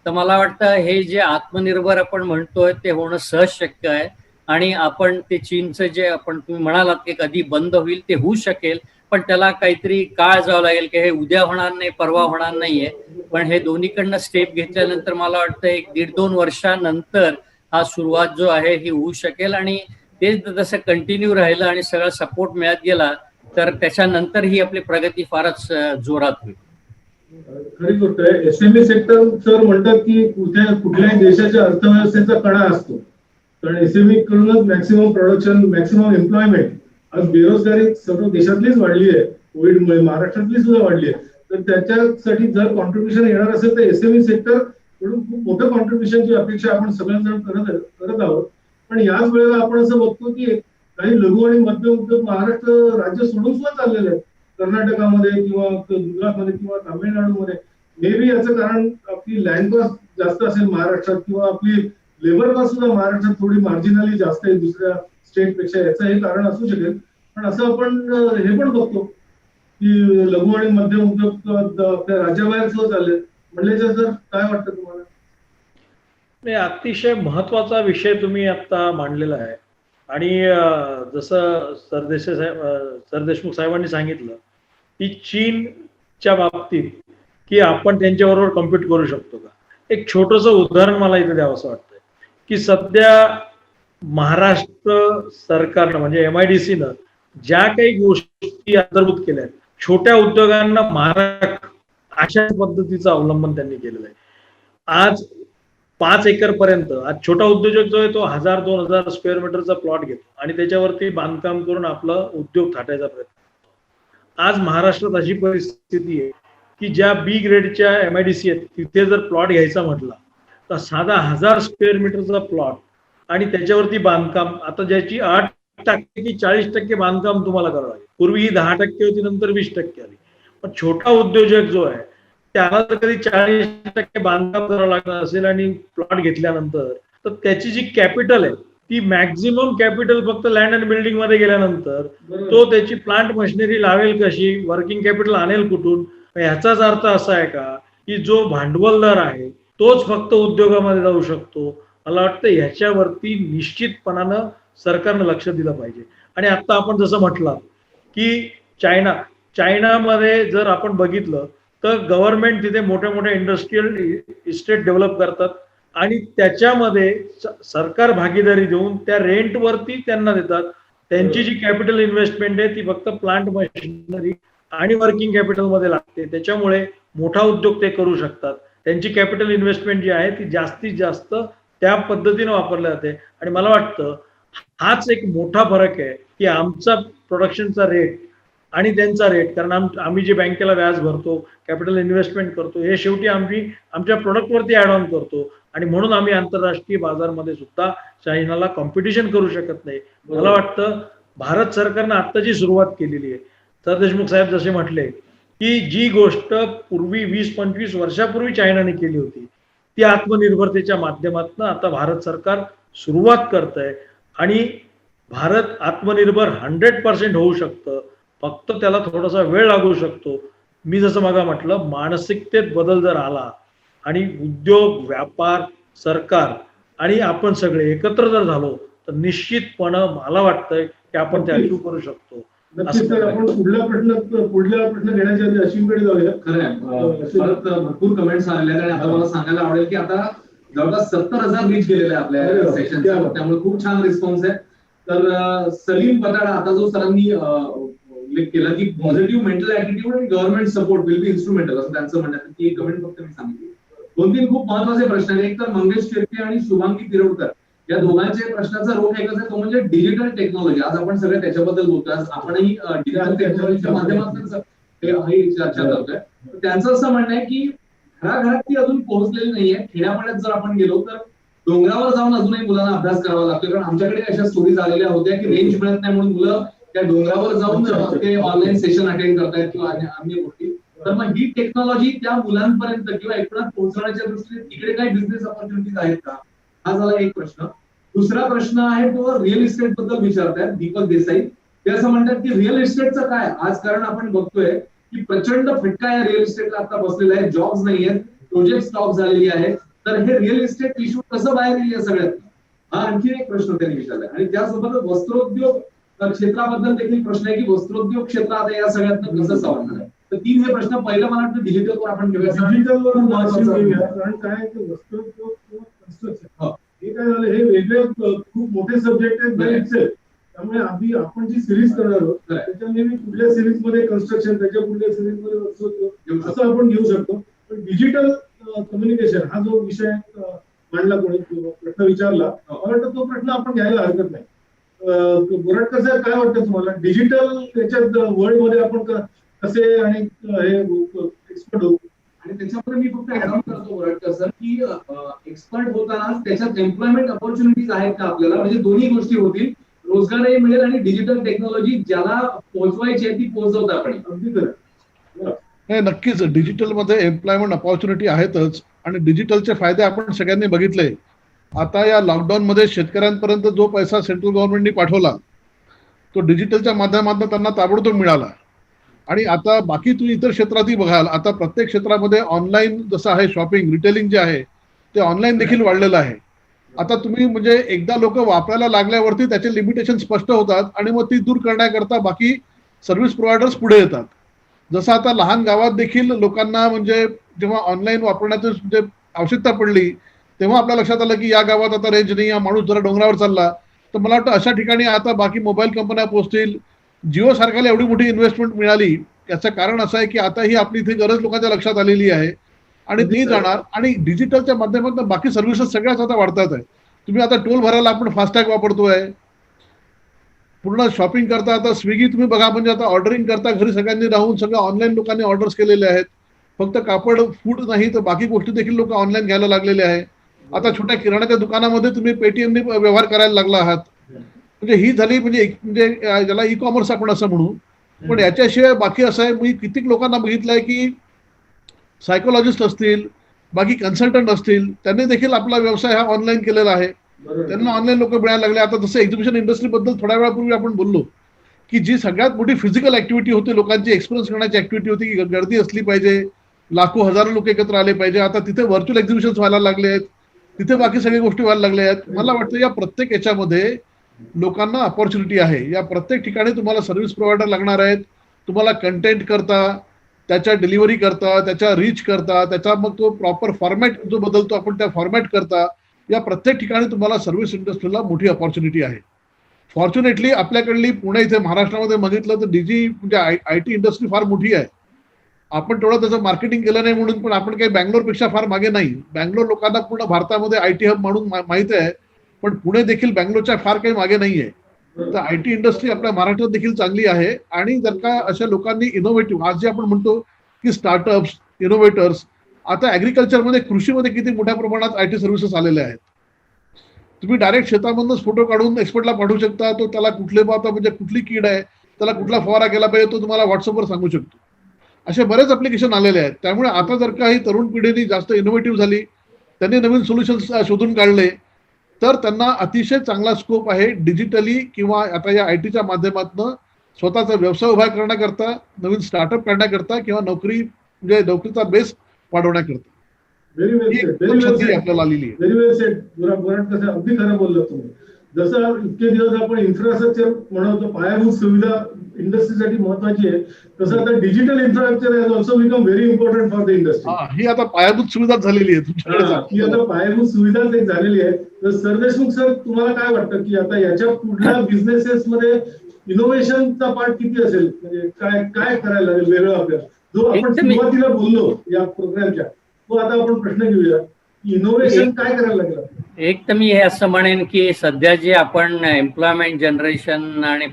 तर मला वाटतं हे जे आत्मनिर्भर आपण म्हणतोय ते होणं सहज शक्य आहे. आणि आपण ते चीनचं जे आपण तुम्ही म्हणालात की कधी बंद होईल ते होऊ शकेल, पण त्याला काहीतरी काळ जावं लागेल की हे उद्या होणार नाही परवा होणार नाहीये. पण हे दोन्हीकडनं स्टेप घेतल्यानंतर मला वाटतं 1-1.5-2 वर्षानंतर हा सुरुवात जो आहे ही होऊ शकेल. आणि ते जसं कंटिन्यू राहिलं आणि सगळा सपोर्ट मिळत गेला तर त्याच्यानंतर ही आपली प्रगती फारच जोरात होईल. खरी गोष्ट आहे. एसएमई सेक्टर सर म्हणतात की कुठल्याही देशाच्या अर्थव्यवस्थेचा कणा असतो. कारण एसएमई कडूनच मॅक्सिमम प्रोडक्शन, मॅक्सिमम एम्प्लॉयमेंट. आज बेरोजगारी सर्व देशातलीच वाढली आहे, कोविडमुळे महाराष्ट्रातली सुद्धा वाढली आहे. तर त्याच्यासाठी जर कॉन्ट्रीब्युशन येणार असेल तर एसएमई सेक्टर कडून खूप मोठं कॉन्ट्रीब्युशनची अपेक्षा आपण सगळेजण करत आहोत. पण याच वेळेला आपण असं बघतो की काही लघु आणि मध्यम उद्योग महाराष्ट्र राज्य सोडून सुद्धा चाललेले आहेत. कर्नाटकामध्ये किंवा गुजरातमध्ये किंवा तामिळनाडूमध्ये. मे बी याचं कारण आपली लँड कॉस्ट जास्त असेल महाराष्ट्रात किंवा आपली लेबर कॉस्ट सुद्धा महाराष्ट्रात थोडी मार्जिनली जास्त आहे दुसऱ्या स्टेटपेक्षा. याचं हे कारण असू शकेल. पण असं आपण हे पण बघतो की लघु आणि मध्यम उद्योग आपल्या राज्याबाहेर सुद्धा चालले. म्हणले सर काय वाटतं तुम्हाला? नाही, अतिशय महत्वाचा विषय तुम्ही आता मांडलेला आहे. आणि जसं सरदेशमुख साहेबांनी सांगितलं की चीनच्या बाबतीत की आपण त्यांच्याबरोबर कम्पीट करू शकतो का, एक छोटंसं उदाहरण मला इथे द्यावंसं वाटतंय की सध्या महाराष्ट्र सरकारनं म्हणजे MIDC ज्या काही गोष्टी अंतर्भूत केल्या आहेत, छोट्या उद्योगांना महाराष्ट्र अशा पद्धतीचं अवलंबन त्यांनी केलेलं आहे. आज 5 एकर पर्यंत आज छोटा उद्योजक जो आहे तो 1000-2000 स्क्वेअर मीटरचा प्लॉट घेतो आणि त्याच्यावरती बांधकाम करून आपलं उद्योग थाटायचा प्रयत्न करतो. आज महाराष्ट्रात अशी परिस्थिती आहे की ज्या B ग्रेडच्या MIDC आहेत तिथे जर प्लॉट घ्यायचा म्हटला तर साधा 1000 स्क्वेअर मीटरचा प्लॉट आणि त्याच्यावरती बांधकाम, आता ज्याची 8% की 40% बांधकाम तुम्हाला करावं लागेल. पूर्वी ही 10% होती, नंतर 20% आली. पण छोटा उद्योजक जो आहे त्याला जर कधी 40% बांधकाम करावं लागणार असेल आणि प्लॉट घेतल्यानंतर तर त्याची जी कॅपिटल आहे ती मॅक्झिमम कॅपिटल फक्त लँड अँड बिल्डिंग मध्ये गेल्यानंतर तो त्याची प्लांट मशिनरी लावेल कशी, वर्किंग कॅपिटल आणेल कुठून. ह्याचाच अर्थ असा आहे का की जो भांडवलदार आहे तोच फक्त उद्योगामध्ये जाऊ शकतो. मला वाटतं ह्याच्यावरती निश्चितपणानं सरकारनं लक्ष दिलं पाहिजे. आणि आता आपण जसं म्हटलं की चायनामध्ये जर आपण बघितलं तर गव्हर्नमेंट तिथे मोठ्या मोठ्या इंडस्ट्रीयल इस्टेट डेव्हलप करतात आणि त्याच्यामध्ये सरकार भागीदारी देऊन त्या रेंटवरती त्यांना देतात. त्यांची जी कॅपिटल इन्व्हेस्टमेंट आहे ती फक्त प्लांट मशिनरी आणि वर्किंग कॅपिटल मध्ये लागते. त्याच्यामुळे मोठा उद्योग ते करू शकतात. त्यांची कॅपिटल इन्व्हेस्टमेंट जी आहे ती जास्तीत जास्त त्या पद्धतीने वापरल्या जाते. आणि मला वाटतं हाच एक मोठा फरक आहे की आमचा प्रोडक्शनचा रेट आणि त्यांचा रेट, कारण आम्ही जे बँकेला व्याज भरतो, कॅपिटल इन्व्हेस्टमेंट करतो, हे शेवटी आमच्या प्रोडक्टवरती ऍड ऑन करतो आणि म्हणून आम्ही आंतरराष्ट्रीय बाजारमध्ये सुद्धा चायनाला कॉम्पिटिशन करू शकत नाही. मला वाटतं भारत सरकारनं आता जी सुरुवात केलेली आहे, सरदेशमुख साहेब जसे म्हटले की जी गोष्ट पूर्वी 20-25 वर्षापूर्वी चायनाने केली होती ती आत्मनिर्भरतेच्या माध्यमातून आता भारत सरकार सुरुवात करत आहे. आणि भारत आत्मनिर्भर 100% होऊ शकतं, फक्त त्याला थोडासा वेळ लागू शकतो. मी जसं मगा म्हटलं, मानसिकतेत बदल जर आला आणि उद्योग, व्यापार, सरकार आणि आपण सगळे एकत्र जर झालो तर निश्चितपणे मला वाटतंय की आपण ते अचीव करू शकतो. नक्कीच. तर आपण पुढला प्रश्न घेण्याच्या आधी अश्विनकडे जाऊया. खरं आहे, परत भरपूर कमेंट्स आलेले आहेत आणि आता मला सांगायला आवडेल की आता जवळपास 70,000 रीच गेलेले आहे आपल्या सेशनचा, त्यामुळे खूप छान रिस्पॉन्स आहे. तर सलीम पताडा, आता जो सरांनी उल्लेख केला की पॉझिटिव्ह मेंटल ऍटिट्यूड आणि government support will be instrumental, असं त्यांचं म्हणणं आहे. ती एक कमेंट फक्त मी सांगितली. 2-3 खूप महत्वाचे प्रश्न आहेत. एक तर मंगेश शिर्के आणि शुभांगी तिरोडकर या दोघांच्या प्रश्नाचा रोख एकच आहे, तो म्हणजे डिजिटल टेक्नॉलॉजी. आज आपण सगळे त्याच्याबद्दल बोलतोय, आज आपणही डिजिटल टेक्नॉलॉजीच्या माध्यमातून चर्चा करतोय. त्यांचं असं म्हणणं आहे की घराघरात ती अजून पोहोचलेली नाहीये. खेड्यापाड्यात जर आपण गेलो तर डोंगरावर जाऊन अजूनही मुलांना अभ्यास करावा लागतो, कारण आमच्याकडे अशा स्टोरीज आलेल्या होत्या की रेंज मिळत नाही म्हणून मुलं त्या डोंगरावर जाऊन ते ऑनलाईन सेशन अटेंड करतायत किंवा अन्य गोष्टी. तर मग ही टेक्नॉलॉजी त्या मुलांपर्यंत किंवा एकपर्यंत पोहोचवण्याच्या दृष्टीने तिकडे काही बिझनेस ऑपॉर्च्युनिटीज आहेत का, हा झाला एक प्रश्न. दुसरा प्रश्न आहे तो रिअल इस्टेट बद्दल विचारतायत दीपक देसाई. ते असं म्हणतात की रिअल इस्टेटचं काय, आज कारण आपण बघतोय की प्रचंड फटका या रिअल इस्टेटला आता बसलेला आहे, जॉब्स नाहीयेत, प्रोजेक्ट स्टॉप झालेली आहेत. तर हे रिअल इस्टेट इश्यू कसं बाहेर येईल या सगळ्यात, हा आणखी एक प्रश्न त्यांनी विचारलाय. आणि त्यासोबत वस्त्रोद्योग क्षेत्राबद्दल देखील प्रश्न आहे की वस्त्रोद्योग क्षेत्र आता या सगळ्यात कसं सावरणार आहे. तर 3 हे प्रश्न. पहिलं मला वाटतं डिजिटलवर आपण घेऊया. डिजिटलवर महत्त्वाचं, कारण काय वस्त्रोद्योग किंवा कन्स्ट्रक्शन हे काय झालं, हे वेगळे खूप मोठे सब्जेक्ट आहेत. त्यामुळे आधी आपण जी सिरीज करणार आहोत त्याच्यामध्ये मी कुठल्या सिरीज मध्ये कन्स्ट्रक्शन, त्याच्या कुठल्या सिरीज मध्ये वस्त्रोद्योग असं आपण घेऊ शकतो. पण डिजिटल कम्युनिकेशन हा जो विषय मांडला, कोणी प्रश्न विचारला, मला वाटतं तो प्रश्न आपण घ्यायला हरकत नाही. बोराटकर साहेब, काय वाटतं तुम्हाला, डिजिटल त्याच्यात वर्ल्ड मध्ये आपण कसे आणि हे एक्सपर्ट होऊ? आणि त्याच्यामध्ये मी फक्त ऍड ऑन करतो बोराटकर सर की एक्सपर्ट होताना त्याच्यात एम्प्लॉयमेंट ऑपॉर्च्युनिटीज आहेत का आपल्याला, म्हणजे दोन्ही गोष्टी होतील, रोजगारही मिळेल आणि डिजिटल टेक्नॉलॉजी ज्याला पोहोचवायची आहे ती पोहोचवता आपण. अगदी खरं. नाही, नक्कीच डिजिटलमध्ये एम्प्लॉयमेंट ऑपॉर्च्युनिटी आहेतच आणि डिजिटलचे फायदे आपण सगळ्यांनी बघितले. आता या लॉकडाऊनमध्ये शेतकऱ्यांपर्यंत जो पैसा सेंट्रल गव्हर्नमेंटनी पाठवला तो डिजिटलच्या माध्यमातून त्यांना ताबडतोब मिळाला. आणि आता बाकी तुम्ही इतर क्षेत्रातही बघाल, आता प्रत्येक क्षेत्रामध्ये ऑनलाईन जसं आहे शॉपिंग, रिटेलिंग जे आहे ते ऑनलाईन देखील वाढलेलं आहे. आता तुम्ही म्हणजे एकदा लोक वापरायला लागल्यावरती त्याचे लिमिटेशन स्पष्ट होतात आणि मग ती दूर करण्याकरता बाकी सर्व्हिस प्रोव्हायडर्स पुढे येतात. जसं आता लहान गावात देखील लोकांना म्हणजे जेव्हा ऑनलाईन वापरण्याची म्हणजे आवश्यकता पडली तेव्हा आपल्या लक्षात आलं की या गावात आता रेंज नाही, हा माणूस जरा डोंगरावर चालला, तर मला वाटतं अशा ठिकाणी आता बाकी मोबाईल कंपन्या पोहोचतील. जिओ सारख्याला एवढी मोठी इन्व्हेस्टमेंट मिळाली, याचं कारण असं आहे की आता ही आपली इथे गरज लोकांच्या लक्षात आलेली आहे आणि ती जाणार. आणि डिजिटलच्या माध्यमातून बाकी सर्व्हिसेस सगळ्याच आता वाढतात आहे. तुम्ही आता टोल भरायला आपण फास्टॅग वापरतोय, पूर्ण शॉपिंग करता आता स्विगी तुम्ही बघा, म्हणजे आता ऑर्डरिंग करता घरी सगळ्यांनी राहून सगळं ऑनलाईन लोकांनी ऑर्डर्स केलेले आहेत. फक्त कापड फूड नाही तर बाकी गोष्टी देखील लोक ऑनलाईन घ्यायला लागलेले आहे. आता छोट्या किराणाच्या दुकानामध्ये तुम्ही पेटीएमने व्यवहार करायला लागला आहात. म्हणजे ही झाली म्हणजे ज्याला ई कॉमर्स आपण असं म्हणू. पण याच्याशिवाय बाकी असं आहे, मी कित्येक लोकांना बघितलंय की सायकोलॉजिस्ट असतील, बाकी कन्सल्टंट असतील, त्यांनी देखील आपला व्यवसाय हा ऑनलाईन केलेला आहे. त्यांना ऑनलाईन लोक मिळायला लागले. आता जसं एक्झिबिशन इंडस्ट्री बद्दल थोड्या वेळापूर्वी आपण बोललो की जी सगळ्यात मोठी फिजिकल ऍक्टिव्हिटी होती, लोकांची एक्सपिरियन्स करण्याची ऍक्टिव्हिटी होती की गर्दी असली पाहिजे, लाखो हजारो लोक एकत्र आले पाहिजे. आता तिथे व्हर्च्युअल एक्झिबिशन व्हायला लागले आहेत, तिथे बाकी सगळ्या गोष्टी व्हायला लागल्या आहेत. मला वाटतं या प्रत्येक याच्यामध्ये लोकांना अपॉर्च्युनिटी आहे. या प्रत्येक ठिकाणी तुम्हाला सर्व्हिस प्रोव्हायडर लागणार आहेत. तुम्हाला कंटेंट करता, त्याच्या डिलिव्हरी करता, त्याच्या रीच करता, त्याचा मग तो प्रॉपर फॉर्मॅट जो बदलतो आपण त्या फॉर्मॅट करता, या प्रत्येक ठिकाणी तुम्हाला सर्व्हिस इंडस्ट्रीला मोठी अपॉर्च्युनिटी आहे. फॉर्च्युनेटली आपल्याकडली पुणे इथे महाराष्ट्रामध्ये बघितलं तर डीजी म्हणजे आय टी इंडस्ट्री फार मोठी आहे. आपण तेवढं त्याचं मार्केटिंग केलं नाही म्हणून पण आपण काही बँगलोरपेक्षा फार मागे नाही. बँगलोर लोकांना पूर्ण भारतामध्ये आय टी हब म्हणून माहिती आहे, पण पुणे देखील बँगलोरच्या फार काही मागे नाहीये. तर आय टी इंडस्ट्री आपल्या महाराष्ट्रात देखील चांगली आहे. आणि जर का अशा लोकांनी इनोव्हेटिव्ह, आज जे आपण म्हणतो की स्टार्टअप्स, इनोव्हेटर्स, आता ऍग्रिकल्चरमध्ये कृषीमध्ये किती मोठ्या प्रमाणात आय टी सर्व्हिसेस आलेल्या आहेत. तुम्ही डायरेक्ट शेतामधूनच फोटो काढून एक्सपर्टला पाठवू शकता. तो त्याला कुठले म्हणजे कुठली कीड आहे, त्याला कुठला फवारा केला पाहिजे, तो तुम्हाला व्हॉट्सअपवर सांगू शकतो. असे बरेच ऍप्लिकेशन आलेले आहेत. त्यामुळे आता जर का ही तरुण पिढीने जास्त इनोव्हेटिव्ह झाली, त्यांनी नवीन सोल्युशन्स शोधून काढले, तर त्यांना अतिशय चांगला स्कोप आहे डिजिटली किंवा आता या आय टीच्या माध्यमातून स्वतःचा व्यवसाय उभा करण्याकरता, नवीन स्टार्टअप करण्याकरता किंवा म्हणजे नोकरीचा बेस वाढवण्याकरता. व्हेरी वेल सेड, व्हेरी वेल सेड, आपल्याला आलेली आहे. व्हेरी वेल सेड. कसं अगदी खरं बोललात तुम्ही. जसं इतके दिवस आपण इन्फ्रास्ट्रक्चर म्हणतो, पायाभूत सुविधा इंडस्ट्रीसाठी महत्वाची आहे, तसं आता digital infrastructure has also become very important for the industry. ही आता पायाभूत सुविधा झालेली आहे तुमच्याकडे. ही आता पायाभूत सुविधाच एक झालेली आहे. तर सरदेशमुख सर, तुम्हाला काय वाटतं की आता याच्या पुढल्या बिझनेसेस मध्ये इनोव्हेशनचा पार्ट किती असेल, म्हणजे काय काय करायला लागेल वेगळं आपल्याला, जो आपण सुरुवातीला बोललो या प्रोग्रामच्या, तो आता आपण प्रश्न घेऊया. इनोव्हेशन काय करायला लागेल? एक तर मी हे असं म्हणेन की सध्या जे आपण एम्प्लॉयमेंट जनरेशन आणि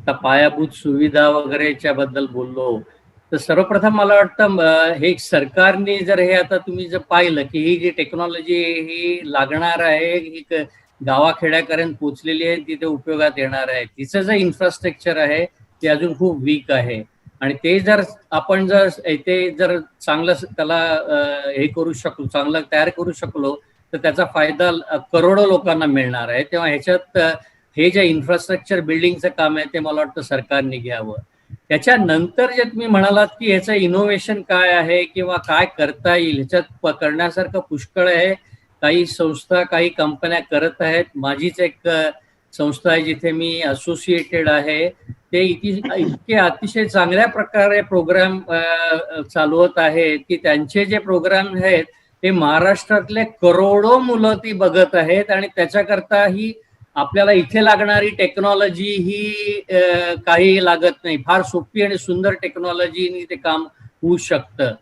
पायाभूत सुविधा वगैरेच्या बद्दल बोललो, तर सर्वप्रथम मला वाटतं हे सरकारने जर हे आता तुम्ही जर पाहिलं की ही जी टेक्नॉलॉजी ही लागणार आहे, ही गावाखेड्यापर्यंत पोचलेली आहे, तिथे उपयोगात येणार आहे, तिचं जे इन्फ्रास्ट्रक्चर आहे ते अजून खूप वीक आहे. आणि ते जर आपण जर ते जर चांगलं त्याला हे करू शकलो, चांगलं तयार करू शकलो, तर त्याचा फायदा करोडो लोकांना मिळणार आहे. तेव्हा ह्याच्यात हे जे इन्फ्रास्ट्रक्चर बिल्डिंगचं काम आहे ते मला वाटतं सरकारने घ्यावं. त्याच्यानंतर जे तुम्ही म्हणालात की ह्याचं इनोव्हेशन काय आहे किंवा काय करता येईल, ह्याच्यात करण्यासारखं पुष्कळ आहे. काही संस्था, काही कंपन्या करत आहेत. माझीच एक संस्था आहे जिथे मी असोसिएटेड आहे, ते इतके अतिशय चांगल्या प्रकारे प्रोग्राम चालवत आहेत की त्यांचे जे प्रोग्राम आहेत ते महाराष्ट्रातले करोडो मुलं ती बघत आहेत. आणि त्याच्याकरता ही आपल्याला इथे लागणारी टेक्नॉलॉजी ही काही लागत नाही, फार सोपी आणि सुंदर टेक्नॉलॉजीनी ते काम होऊ शकतं.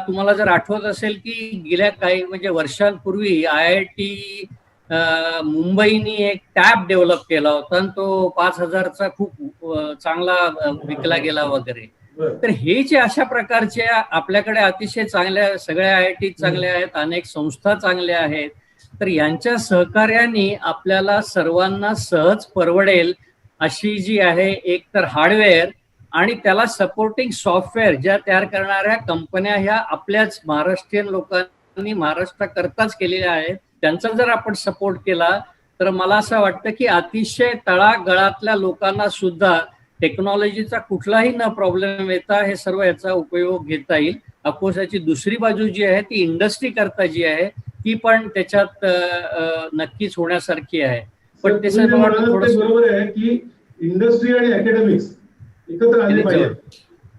तुम्हाला जर आठवत असेल की गेल्या काही म्हणजे वर्षांपूर्वी IIT मुंबईनी एक टॅब डेव्हलप केला होता आणि तो 5,000चा खूप चांगला विकला गेला वगैरे. तर हे जे अशा प्रकारचे आपल्याकडे अतिशय चांगल्या सगळ्या IIT चांगल्या आहेत, अनेक संस्था चांगल्या आहेत, तर यांच्या सहकार्याने आपल्याला सर्वांना सहज परवडेल अशी जी आहे एक तर हार्डवेअर आणि त्याला सपोर्टिंग सॉफ्टवेअर ज्या तयार करणाऱ्या कंपन्या ह्या आपल्याच महाराष्ट्रीयन लोकांनी महाराष्ट्राकरताच केलेल्या आहेत, त्यांचा जर आपण सपोर्ट केला तर मला असं वाटतं की अतिशय तळागाळातल्या लोकांना सुद्धा टेक्नॉलॉजीचा कुठलाही न प्रॉब्लेम येता हे सर्व याचा उपयोग घेता येईल. अफकोर्स याची दुसरी बाजू जी आहे ती इंडस्ट्री करता जी आहे ती पण त्याच्यात नक्कीच होण्यासारखी आहे. पण सर, ते तुम्ही मला वाटतं म्हणालात ते थोडंसं बरोबर आहे की इंडस्ट्री आणि अकॅडमिक्स एकत्र आले पाहिजे.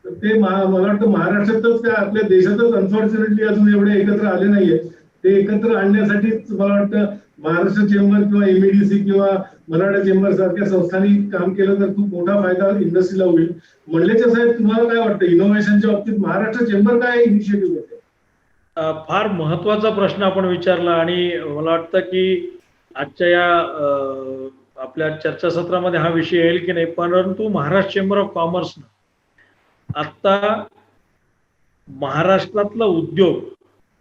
तर ते मला वाटतं महाराष्ट्रातच त्या आपल्या देशातच अनफॉर्च्युनेटली अजून एवढे एकत्र आले नाहीये. ते एकत्र आणण्यासाठीच मला वाटतं महाराष्ट्र चेंबर किंवा एमईडीसी किंवा मराठा चेंबर सारख्या संस्थांनी काम केलं तर खूप मोठा फायदा इंडस्ट्रीला होईल. मंडलेचे साहेब, तुम्हाला काय वाटतं इनोव्हेशनच्या बाबतीत महाराष्ट्र चेंबर काय इनिशिएटिव्ह घेते? फार महत्वाचा प्रश्न आपण विचारला आणि मला वाटतं की आजच्या या आपल्या चर्चासत्रामध्ये हा विषय येईल की नाही, परंतु महाराष्ट्र चेंबर ऑफ कॉमर्स आता महाराष्ट्रातला उद्योग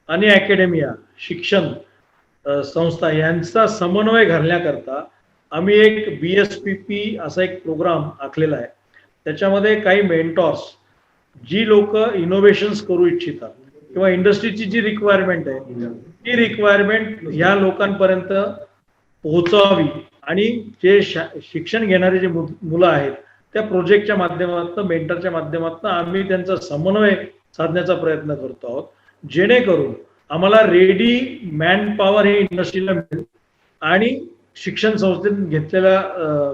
आणि अकॅडमिया, शिक्षण संस्था यांचा समन्वय घालण्याकरता आम्ही एक BSPP असा एक प्रोग्राम आखलेला आहे. त्याच्यामध्ये काही मेंटॉर्स, जी लोक इनोव्हेशन्स करू इच्छितात किंवा इंडस्ट्रीची जी रिक्वायरमेंट आहे ती रिक्वायरमेंट ह्या लोकांपर्यंत पोहोचावी आणि जे शिक्षण घेणारे जे मुलं आहेत त्या प्रोजेक्टच्या माध्यमातून, मेंटरच्या माध्यमातून आम्ही त्यांचा समन्वय साधण्याचा प्रयत्न करतो आहोत, जेणेकरून आम्हाला रेडी मॅन पॉवर हे इंडस्ट्रीला मिळेल आणि शिक्षण संस्थेत घेतलेल्या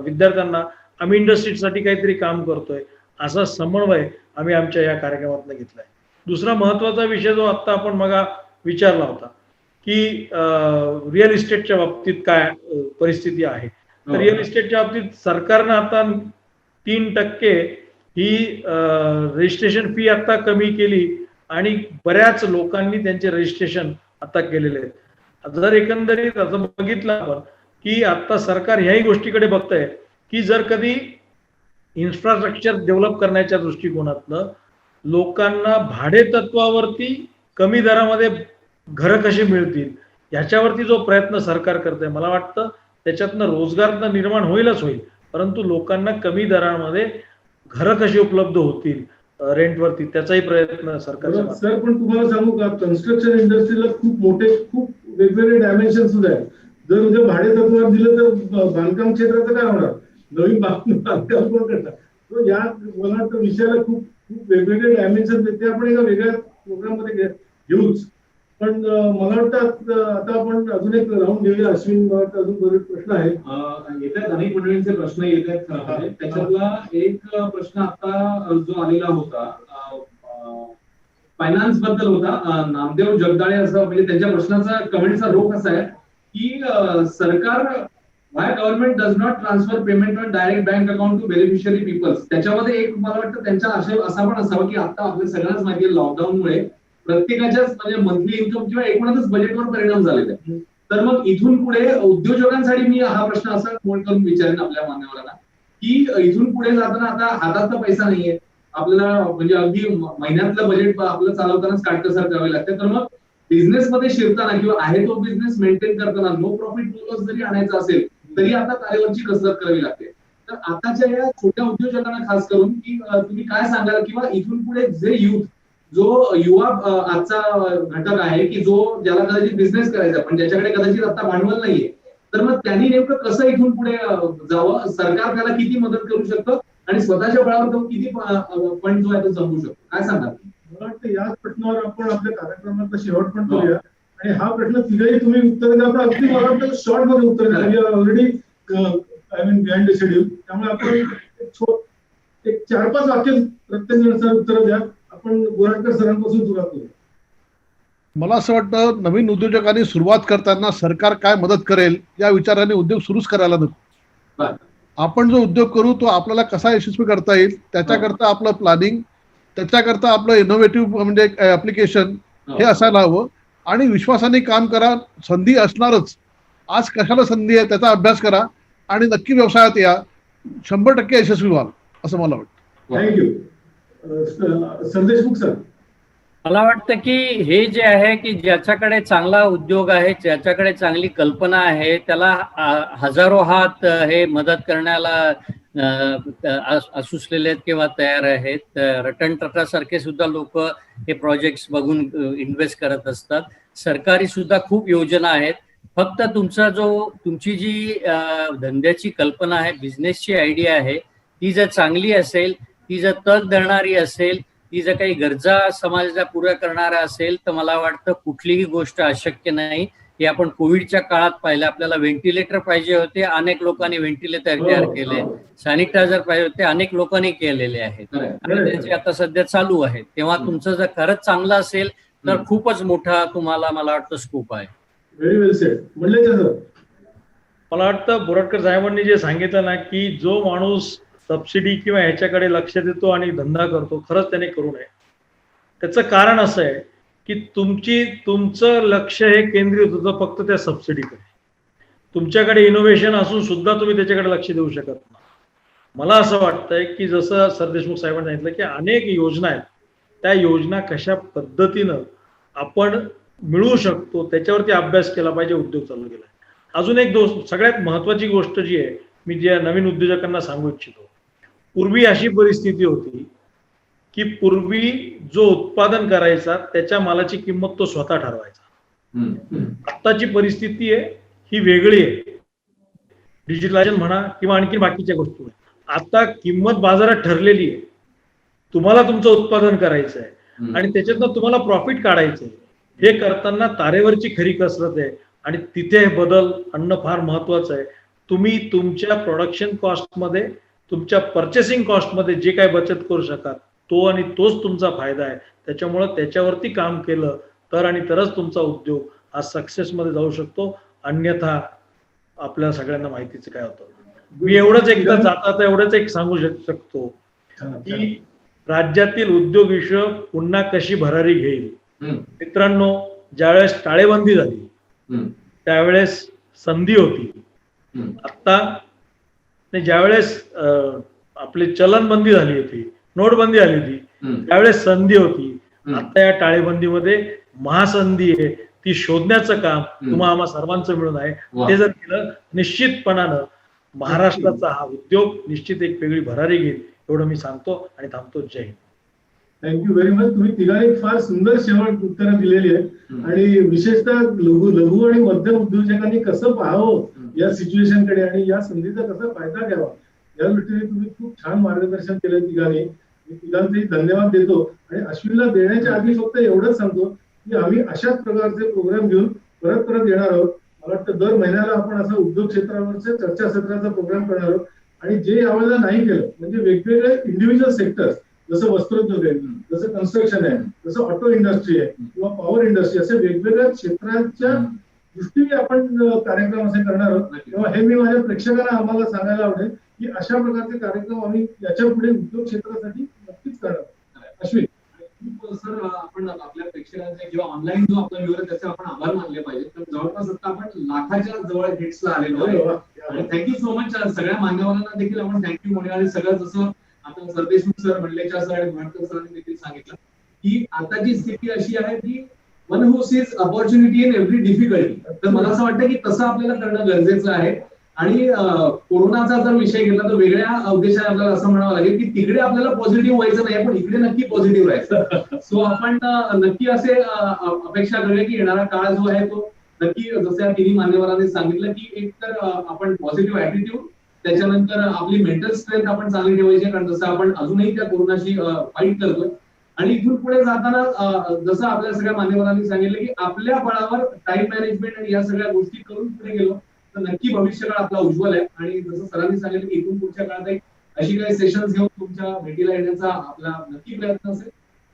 विद्यार्थ्यांना आम्ही इंडस्ट्रीसाठी काहीतरी काम करतोय असा समन्वय आम्ही आमच्या या कार्यक्रमातून घेतलाय. दुसरा महत्वाचा विषय जो आता आपण मगा विचारला होता की रिअल इस्टेटच्या बाबतीत काय परिस्थिती आहे, तर रिअल इस्टेटच्या बाबतीत सरकारनं आता 3% ही रजिस्ट्रेशन फी आता कमी केली आणि बऱ्याच लोकांनी त्यांचे रजिस्ट्रेशन आता केलेले आहेत. जर एकंदरीत असं बघितलं आपण की आता सरकार ह्याही गोष्टीकडे बघतंय की जर कधी इन्फ्रास्ट्रक्चर डेव्हलप करण्याच्या दृष्टिकोनातनं लोकांना भाडे तत्वावरती कमी दरामध्ये घरं कशी मिळतील याच्यावरती जो प्रयत्न सरकार करतंय, मला वाटतं त्याच्यातनं रोजगार तर निर्माण होईलच होईल, परंतु लोकांना कमी दरामध्ये घरं कशी उपलब्ध होतील रेंटवरती त्याचाही प्रयत्न सरकारचा. सर, पण तुम्हाला सांगू का, कन्स्ट्रक्शन इंडस्ट्रीला खूप वेगवेगळे डायमेन्शन सुद्धा आहेत. जर म्हणजे भाडे तत्वावर दिलं तर बांधकाम क्षेत्राचं काय होणार, नवीन बांधकाम कोण करणार? या मला वाटतं विषयाला खूप वेगवेगळे डायमेन्शन ते आपण एका वेगळ्या प्रोग्राम मध्ये घेऊच. पण मला वाटतं आता आपण अजून एक राऊंड घेऊया. अश्विन, मला वाटतं अजून बरेच प्रश्न आहेत. येतात अनेक मंडळींचे प्रश्न येत आहेत. त्याच्यातला एक प्रश्न आता जो आलेला होता फायनान्स बद्दल होता. नामदेव जगदाळे असं, म्हणजे त्यांच्या प्रश्नाचा कमेंटचा रोख असा आहे की सरकार why government does not transfer payment on direct bank account to beneficiary peoples. त्याच्यामध्ये एक मला वाटतं त्यांचा आशय असा पण असावा की आता आपल्या सगळ्यांनाच माहिती आहे लॉकडाऊनमुळे प्रत्येकाच्याच म्हणजे मंथली इन्कम किंवा एकूणच बजेटवर परिणाम झालेला आहे. तर मग इथून पुढे उद्योजकांसाठी मी हा प्रश्न असा फोन करून विचारेन आपल्या मान्यवरांना की इथून पुढे जाताना आता हातात तर पैसा नाहीये आपल्याला, म्हणजे अगदी महिन्यातलं बजेट आपलं चालवतानाच काटकसर करावी लागते. तर मग बिझनेस मध्ये शिरताना किंवा आहे तो बिझनेस मेंटेन करताना नो प्रॉफिट लॉस जरी आणायचा असेल तरी आता तारेवरची कसरत करावी लागते. तर आताच्या या छोट्या उद्योजकांना खास करून की तुम्ही काय सांगाल किंवा इथून पुढे जे युथ, जो युवा आजचा घटक आहे की जो ज्याला कदाचित बिझनेस करायचा पण ज्याच्याकडे कदाचित आता भांडवल नाहीये, तर मग त्यांनी नेमकं कसं इथून पुढे जावं, सरकार त्याला किती मदत करू शकतं आणि स्वतःच्या बळावर तो किती फंड जो आहे तो जमवू शकतो, काय सांगाल? मला वाटतं याच प्रश्नावर आपण आपल्या कार्यक्रमाचा शेवट पण करूया. आणि हा प्रश्न तिघही तुम्ही उत्तर द्या. आपण अगदी मला वाटतं शॉर्ट मध्ये उत्तर द्या. Already I mean behind the schedule. त्यामुळे आपण एक 4-5 वाक्य प्रत्येक जणांना उत्तर द्या. आपण गोराडकर सरांपासून सुरुवात करू. मला असं वाटतं नवीन उद्योजकांनी सुरुवात करताना सरकार काय मदत करेल या विचाराने उद्योग सुरूच करायला नको. आपण जो उद्योग करू तो आपल्याला कसा यशस्वी करता येईल त्याच्याकरता आपलं प्लॅनिंग, त्याच्याकरता आपलं इनोव्हेटिव्ह म्हणजे ऍप्लिकेशन हे असायला हवं आणि विश्वासाने काम करा. संधी असणारच. आज कशाला संधी आहे त्याचा अभ्यास करा आणि नक्की व्यवसायात या. 100% यशस्वी व्हाल असं मला वाटतं. थँक्यू. संदेशमुख सर. मला वाटतं की हे जे आहे की ज्याच्याकडे चांगला उद्योग आहे, ज्याच्याकडे चांगली कल्पना आहे, त्याला हजारो हात हे मदत करण्याला असूसलेले आहेत किंवा तयार आहेत. रतन टाटा सारखे सुद्धा लोक हे प्रोजेक्ट्स बघून इन्व्हेस्ट करत असतात. सरकारी सुद्धा खूप योजना आहेत. फक्त तुमची जी धंद्याची कल्पना आहे, बिझनेसची आयडिया आहे, ती जर चांगली असेल, ती जर तग धरणारी असेल ती जर काही गरजा समाजाच्या पुऱ्या करणारा असेल तर मला वाटतं कुठलीही गोष्ट अशक्य नाही. हे आपण कोविडच्या काळात पाहिलं. आपल्याला व्हेंटिलेटर पाहिजे होते, अनेक लोकांनी व्हेंटिलेटर तयार केले. सॅनिटायझर पाहिजे होते, अनेक लोकांनी केलेले आहेत आणि त्याचे आता सध्या चालू आहेत. तेव्हा तुमचं जर खरंच चांगलं असेल तर खूपच मोठा तुम्हाला मला वाटतं स्कोप आहे. व्हेरी वेल सेड. म्हणले सर, मला वाटतं बोरटकर साहेबांनी जे सांगितलं ना की जो माणूस सबसिडी किंवा ह्याच्याकडे लक्ष देतो आणि धंदा करतो, खरंच त्याने करू नये. त्याचं कारण असं आहे की तुमचं लक्ष हे केंद्रित होतं फक्त त्या सबसिडीकडे. तुमच्याकडे इनोव्हेशन असून सुद्धा तुम्ही त्याच्याकडे लक्ष देऊ शकत नाही. मला असं वाटतंय की जसं सर देशमुख साहेबांनी सांगितलं की अनेक योजना आहेत, त्या योजना कशा पद्धतीनं आपण मिळवू शकतो त्याच्यावरती अभ्यास केला पाहिजे, उद्योग चालू केला. अजून एक सगळ्यात महत्वाची गोष्ट जी आहे मी ज्या नवीन उद्योजकांना सांगू इच्छितो, पूर्वी अशी परिस्थिती होती की पूर्वी जो उत्पादन करायचा त्याच्या मालाची किंमत तो स्वतः ठरवायचा. आत्ताची परिस्थिती आहे ही वेगळी आहे. डिजिटलायझेशन म्हणा किंवा आणखी बाकीच्या गोष्टी, आता किंमत बाजारात ठरलेली आहे. तुम्हाला तुमचं उत्पादन करायचं आहे आणि त्याच्यातनं तुम्हाला प्रॉफिट काढायचं आहे. हे करताना तारेवरची खरी कसरत आहे आणि तिथे बदल आणणं फार महत्वाचं आहे. तुम्ही तुमच्या प्रोडक्शन कॉस्टमध्ये, तुमच्या पर्चेसिंग कॉस्टमध्ये जे काही बचत करू शकाल तो आणि तोच तुमचा फायदा आहे. त्याच्यामुळं त्याच्यावरती काम केलं तर आणि तरच तुमचा उद्योग हा सक्सेसमध्ये जाऊ शकतो. अन्यथा आपल्या सगळ्यांना माहितीचं काय होतं. मी एवढंच एकदा जाता एवढंच एक सांगू शकतो की राज्यातील उद्योग विश्व पुन्हा कशी भरारी घेईल. मित्रांनो, ज्यावेळेस टाळेबंदी झाली त्यावेळेस संधी होती. आता ज्यावेळेस आपली चलनबंदी झाली होती, नोटबंदी झाली होती, त्यावेळेस संधी होती. आता या टाळेबंदीमध्ये महासंधी आहे, ती शोधण्याचं काम तुम्हा आम्हा सर्वांचं मिळून आहे. ते जर केलं निश्चितपणानं महाराष्ट्राचा हा उद्योग निश्चित एक वेगळी भरारी घेईल, एवढं मी सांगतो आणि थांबतो. Jai Hind. Thank you very much. तुम्ही तिघांनी फार सुंदर शेवट उत्तरं दिलेली आहेत आणि विशेषतः लघु आणि मध्यम उद्योजकांनी कसं पाहावं या सिच्युएशनकडे आणि या संधीचा कसा फायदा घ्यावा या दृष्टीने तुम्ही खूप छान मार्गदर्शन केलं तिघांनी. मी तिघांचेही धन्यवाद देतो आणि अश्विनला देण्याच्या आधी फक्त एवढंच सांगतो की आम्ही अशाच प्रकारचे प्रोग्राम घेऊन परत येणार आहोत. मला वाटतं दर महिन्याला आपण असं उद्योग क्षेत्रावरच्या चर्चासत्राचा प्रोग्राम करणार आहोत आणि जे यावेळेला नाही केलं म्हणजे वेगवेगळे इंडिव्हिज्युअल सेक्टर्स जसं वस्त्रोद्योग आहे, जसं कन्स्ट्रक्शन आहे, जसं ऑटो इंडस्ट्री आहे किंवा पॉवर इंडस्ट्री, असे वेगवेगळ्या क्षेत्रांच्या दृष्टीने आपण कार्यक्रम असे करणार आहोत. तेव्हा हे मी माझ्या प्रेक्षकांना आम्हाला सांगायला आवडेल की अशा प्रकारचे कार्यक्रम आम्ही याच्या पुढे उद्योग क्षेत्रासाठी नक्कीच करणार आहोत. अश्विन सर, आपण आपल्या प्रेक्षकांचे किंवा ऑनलाईन जो आपला व्ह्यूअर त्याचे आपण आभार मानले पाहिजे. तर जवळपास आता आपण लाखाच्या जवळ हिट्सला आलेलो आहे आणि थँक्यू सो मच. सगळ्या मान्यवरांना देखील आपण थँक्यू म्हणूया. आणि सगळं जसं आता सरदेशमुख सर, मंडलेचा सर आणि भटकर सरांनी देखील सांगितलं की आताची स्थिती अशी आहे की one who sees opportunity in every difficulty. तर मला असं वाटतं की तसं आपल्याला करणं गरजेचं आहे. आणि कोरोनाचा जर विषय घेतला तर वेगळ्या उद्देशाने आपल्याला असं म्हणावं लागेल की तिकडे आपल्याला पॉझिटिव्ह व्हायचं नाही, पण इकडे नक्की पॉझिटिव्ह राहायचं. सो आपण नक्की असे अपेक्षा करूया की येणारा काळ जो आहे तो नक्की जसं या तिन्ही मान्यवरांनी सांगितलं की एक तर आपण पॉझिटिव्ह ऍटिट्यूड, त्याच्यानंतर आपली मेंटल स्ट्रेंथ आपण चांगली ठेवायची, कारण जसं आपण अजूनही त्या कोरोनाशी फाईट करतोय. आणि इथून पुढे जाताना जसं आपल्या सगळ्या मान्यवरांनी सांगितलं की आपल्या बळावर टाइम मॅनेजमेंट आणि या सगळ्या गोष्टी करून पुढे गेलो तर नक्की भविष्यकाळ आपला उज्ज्वल आहे. आणि जसं सरांनी सांगितलं की इथून पुढच्या काळात एक अशी काही सेशन्स घेऊन तुमच्या भेटीला येण्याचा आपला नक्की प्रयत्न असेल.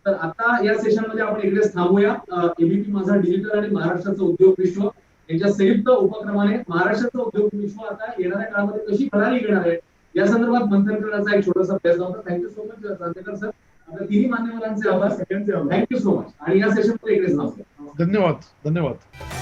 तर आता या सेशनमध्ये आपण इकडेच थांबूया. एबीपी माझा डिजिटल आणि महाराष्ट्राचं उद्योग विश्व यांच्या संयुक्त उपक्रमाने महाराष्ट्राचं उद्योग विश्व आता येणाऱ्या काळामध्ये कशी भरारी घेणार आहे या संदर्भात मंथन करण्याचा एक छोटासा प्रयत्न होता. Thank you so much Chandekar sir. आपल्या तिन्ही मान्यवरांचे आभार. Thank you so much. आणि या सेशनमध्ये इकडेच थांबूया. धन्यवाद.